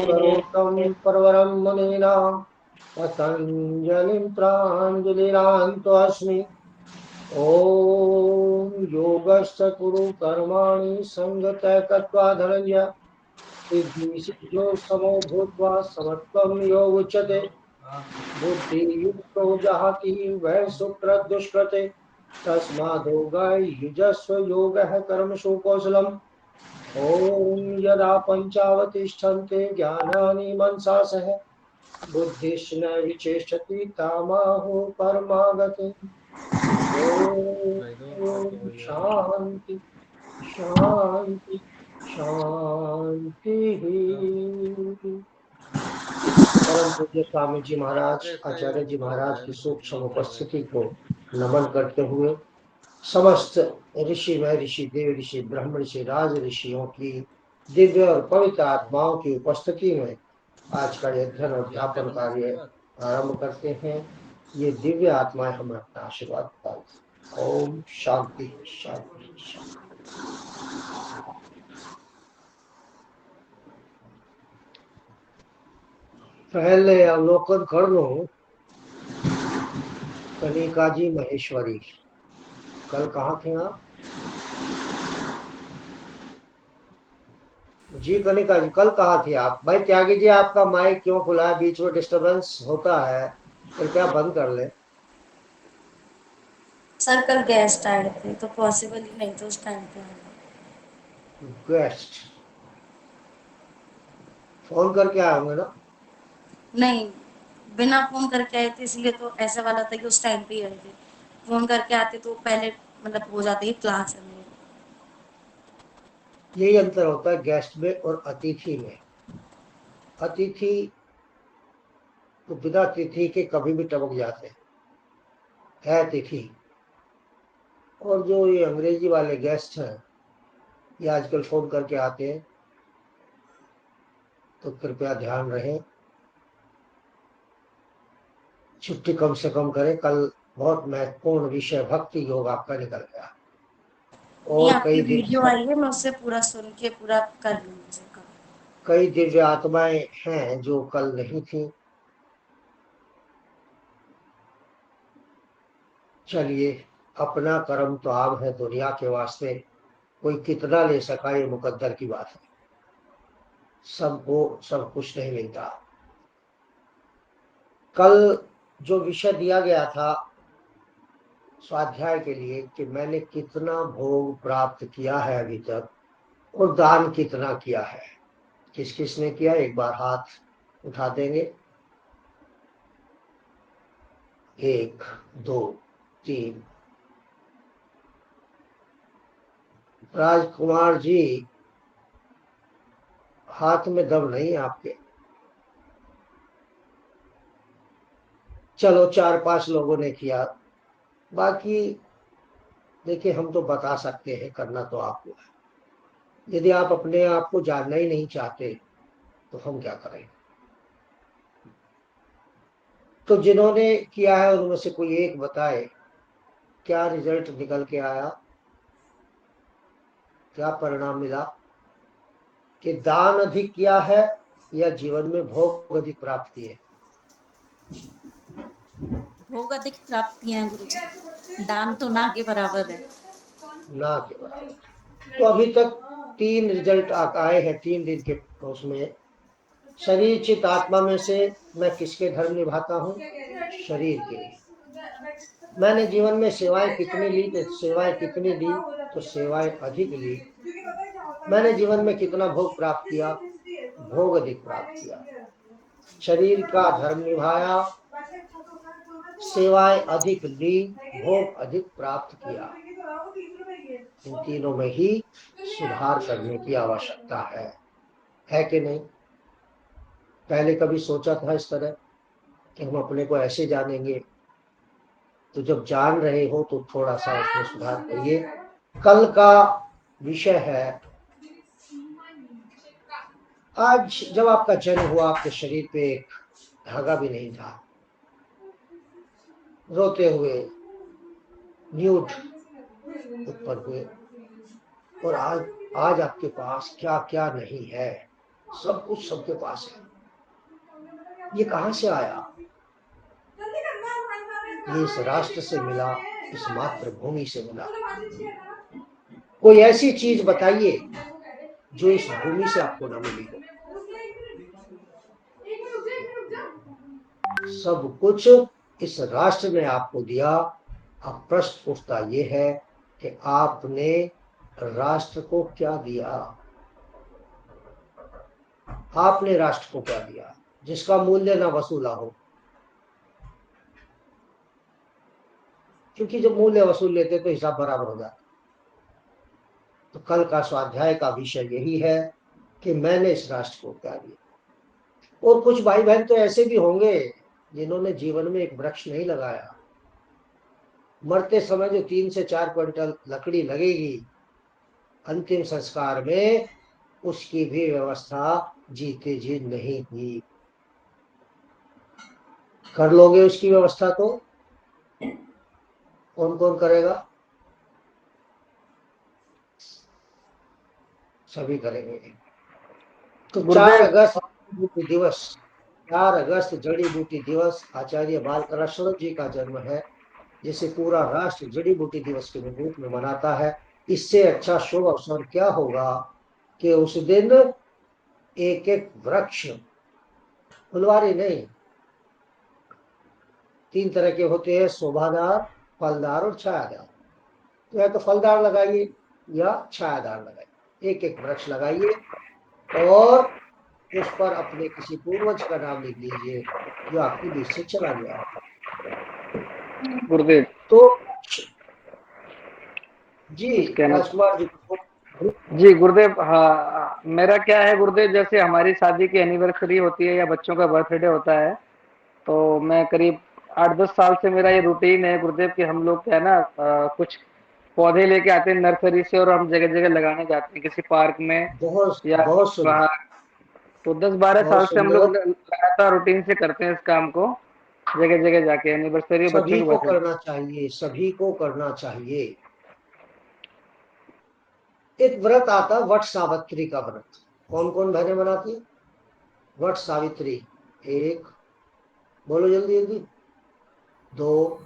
योगकरोतं परवरं मुनीनां पतञ्जलिं प्राञ्जलिरान्तोऽस्मि। ॐ योगश्च कुरु कर्माणि सङ्गतः धनञ्जय, सिद्धि सिद्ध्यो समो भूत्वा समत्वं योग उच्यते। बुद्धि युक्त जहाति वह सुकृत दुष्कृते तस्मादो गाय युजस्व योग है कर्मसु कौशलम। ओम यदा पंचावतिष्ठन्ते ज्ञानानि मनसा सह बुद्धिश्च न विचेष्टति तामाहो परमागते। ओम शांति शांति शांति। परम पूज्य स्वामी जी महाराज आचार्य जी महाराज की सूक्ष्म उपस्थिति को नमन करते हुए समस्त ऋषि महर्षि देव ऋषि ब्रह्म ऋषि राज ऋषियों की दिव्य और पवित्र आत्माओं की उपस्थिति में आज का यह अध्ययन और अध्यापन कार्य आरंभ करते हैं। ये दिव्य आत्माएं हमें अपना आशीर्वाद पाएं। ओम शांति शांति शांति। पहले अवलोकन कर लो कनिका जी महेश्वरी, कल कहाँ थे आप जी? कनिका जी कल कहाँ थे आप? भाई त्यागी जी आपका माइक क्यों खुला है? बीच में डिस्टरबेंस होता है, कृपया बंद कर ले।
सर कल गेस्ट आए थे तो पॉसिबल ही नहीं था उस टाइम पे आना।
गेस्ट फोन करके आए होंगे ना?
नहीं, बिना फोन करके आए थे, इसलिए तो ऐसा वाला था कि उस टाइम पे ही आए थे। फोन करके आते तो पहले मतलब हो जाती है क्लास में।
यही अंतर होता है गेस्ट में और अतिथि में। अतिथि तो बिना तिथि के कभी भी टपक जाते हैं, है तिथि। और जो ये अंग्रेजी वाले गेस्ट हैं ये आजकल फोन करके आते हैं, तो कृपया ध्यान रहे, छुट्टी कम से कम करें। कल बहुत महत्वपूर्ण विषय भक्ति योग आपका निकल गया।
नहीं,
और
आपकी वीडियो आई है, मैं उससे पूरा सुन के पूरा कर लूंगी।
कई दिव्य आत्माएं हैं जो कल नहीं थी। चलिए, अपना कर्म तो आम है दुनिया के वास्ते, कोई कितना ले सका ये मुकद्दर की बात है। सबको सब कुछ नहीं मिलता। कल जो विषय दिया गया था स्वाध्याय के लिए कि मैंने कितना भोग प्राप्त किया है अभी तक और दान कितना किया है, किस किसने किया, एक बार हाथ उठा देंगे। 1 2 3। राजकुमार जी हाथ में दम नहीं है आपके। चलो 4-5 लोगों ने किया, बाकी देखिए हम तो बता सकते हैं, करना तो आपको है। यदि आप अपने आप को जानना ही नहीं चाहते तो हम क्या करें? तो जिन्होंने किया है उनमें से कोई एक बताए क्या रिजल्ट निकल के आया, क्या परिणाम मिला, कि दान अधिक किया है या जीवन में भोग अधिक प्राप्त किए?
भोग अधिक प्राप्ति है गुरु जी, दान तो ना के बराबर है।
ना के बराबर। तो अभी तक 3 रिजल्ट आए हैं 3 दिन के उसमें। शरीर चित आत्मा में से मैं किसके धर्म निभाता हूँ? शरीर के। मैंने जीवन में सेवाएं कितनी ली, तो सेवाएं कितनी दी, तो सेवाएं अधिक ली। मैंने जीवन में कितना भोग प्राप्त किया? भोग अधिक प्राप्त किया। शरीर का धर्म निभाया, सेवाएं अधिक ली, भोग अधिक प्राप्त किया। इन तीनों में ही सुधार करने की आवश्यकता है कि नहीं? पहले कभी सोचा था इस तरह कि हम अपने को ऐसे जानेंगे? तो जब जान रहे हो तो थोड़ा सा उसमें सुधार करिए। कल का विषय है, आज जब आपका जन्म हुआ आपके शरीर पे एक धागा भी नहीं था, रोते हुए न्यूड उत्पन्न हुए, और आज आपके पास क्या क्या नहीं है, सब कुछ सबके पास है। ये कहां से आया? ये इस राष्ट्र से मिला, इस मातृभूमि से मिला। कोई ऐसी चीज बताइए जो इस भूमि से आपको ना मिली हो। सब कुछ इस राष्ट्र ने आपको दिया। अब प्रश्न उठता ये है कि आपने राष्ट्र को क्या दिया? आपने राष्ट्र को क्या दिया जिसका मूल्य ना वसूला हो? क्योंकि जब मूल्य वसूल लेते तो हिसाब बराबर हो जाता। तो कल का स्वाध्याय का विषय यही है कि मैंने इस राष्ट्र को क्या दिया। और कुछ भाई बहन तो ऐसे भी होंगे जिन्होंने जीवन में एक वृक्ष नहीं लगाया। मरते समय जो 3 से 4 क्विंटल लकड़ी लगेगी अंतिम संस्कार में, उसकी भी व्यवस्था जीते जी नहीं की। कर लोगे उसकी व्यवस्था? तो कौन कौन करेगा? सभी करेंगे। तो 4 अगस्त जड़ी बूटी दिवस, 4 अगस्त जड़ी बूटी दिवस आचार्य बालकृष्ण जी का जन्म है, जिसे पूरा राष्ट्र जड़ी बूटी दिवस के रूप में मनाता है। इससे अच्छा शुभ अवसर क्या होगा कि उस दिन एक एक वृक्ष, फुलवारी नहीं, 3 तरह के होते हैं, शोभादार, फलदार और छायादार। तो या तो फलदार लगाइए या छायादार लगाइए, एक एक वृक्ष लगाइए और उस पर अपने किसी पूर्वज का नाम लिख लीजिए जो आपके बीच से चला गया।
गुरुदेव
तो जी
कहना
राजकुमार जी,
जी गुरुदेव, हाँ मेरा क्या है गुरुदेव, जैसे हमारी शादी की एनिवर्सरी होती है या बच्चों का बर्थडे होता है, तो मैं करीब 8-10 साल से मेरा ये रूटीन है गुरुदेव कि हम लोग क्या है ना, कुछ पौधे लेके आते हैं नर्सरी से और हम जगह जगह लगाने जाते हैं किसी पार्क में
बहुत
या
बहुत सुंदर,
बाहर। तो 10-12
बहुत
साल से हम लोग
सुंदर।
लगातार रूटीन से करते हैं इस काम को, जगह जगह जाके एनिवर्सरी और बच्चों
सभी
के
को
बर्थडे।
करना चाहिए, सभी को करना चाहिए। एक व्रत आता वट सावित्री का व्रत, कौन कौन बहनें मनाती है वट सावित्री? एक, बोलो जल्दी जल्दी। 2।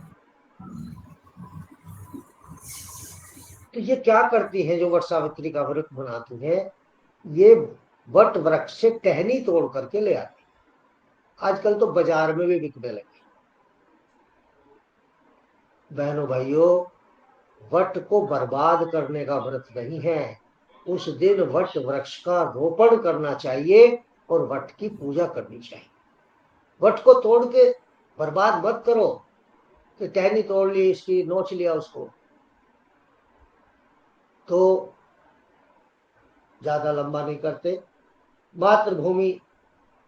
तो ये क्या करती हैं जो वट सावित्री का व्रत मनाती हैं? ये वट वृक्ष से टहनी तोड़ करके ले आती है। आजकल तो बाजार में भी बिकने लगे। बहनों भाइयों, वट को बर्बाद करने का व्रत नहीं है। उस दिन वट वृक्ष का रोपण करना चाहिए और वट की पूजा करनी चाहिए। वट को तोड़ के बर्बाद मत करो कि टहनी तोड़ ली, इसकी नोच लिया उसको। तो ज्यादा लंबा नहीं करते। मातृभूमि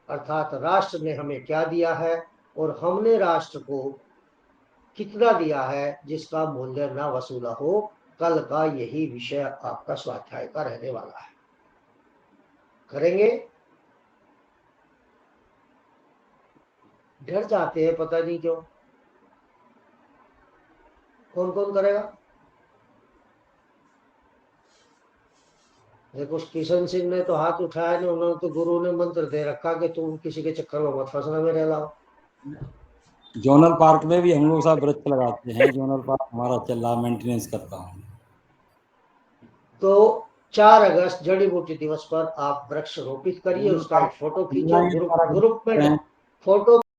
अर्थात राष्ट्र ने हमें क्या दिया है और हमने राष्ट्र को कितना दिया है जिसका मूल्य ना वसूला हो, कल का यही विषय आपका स्वाध्याय का रहने वाला है। करेंगे? डर जाते हैं पता नहीं क्यों। कौन कौन करेगा? देखो किशन सिंह ने तो हाथ उठाया नहीं, उन्होंने तो गुरु ने मंत्र दे रखा कि तुम किसी के चक्कर में मत फंसना मेरे अलावा।
जोनल पार्क में भी हम लोग सब वृक्ष लगाते हैं। जोनल पार्क हमारा चल रहा, मेंटेनेंस करता हूँ।
तो 4 अगस्त जड़ी बूटी दिवस पर आप वृक्ष रोपित करिए, उसका एक फोटो खींचो, ग्रुप में फोटो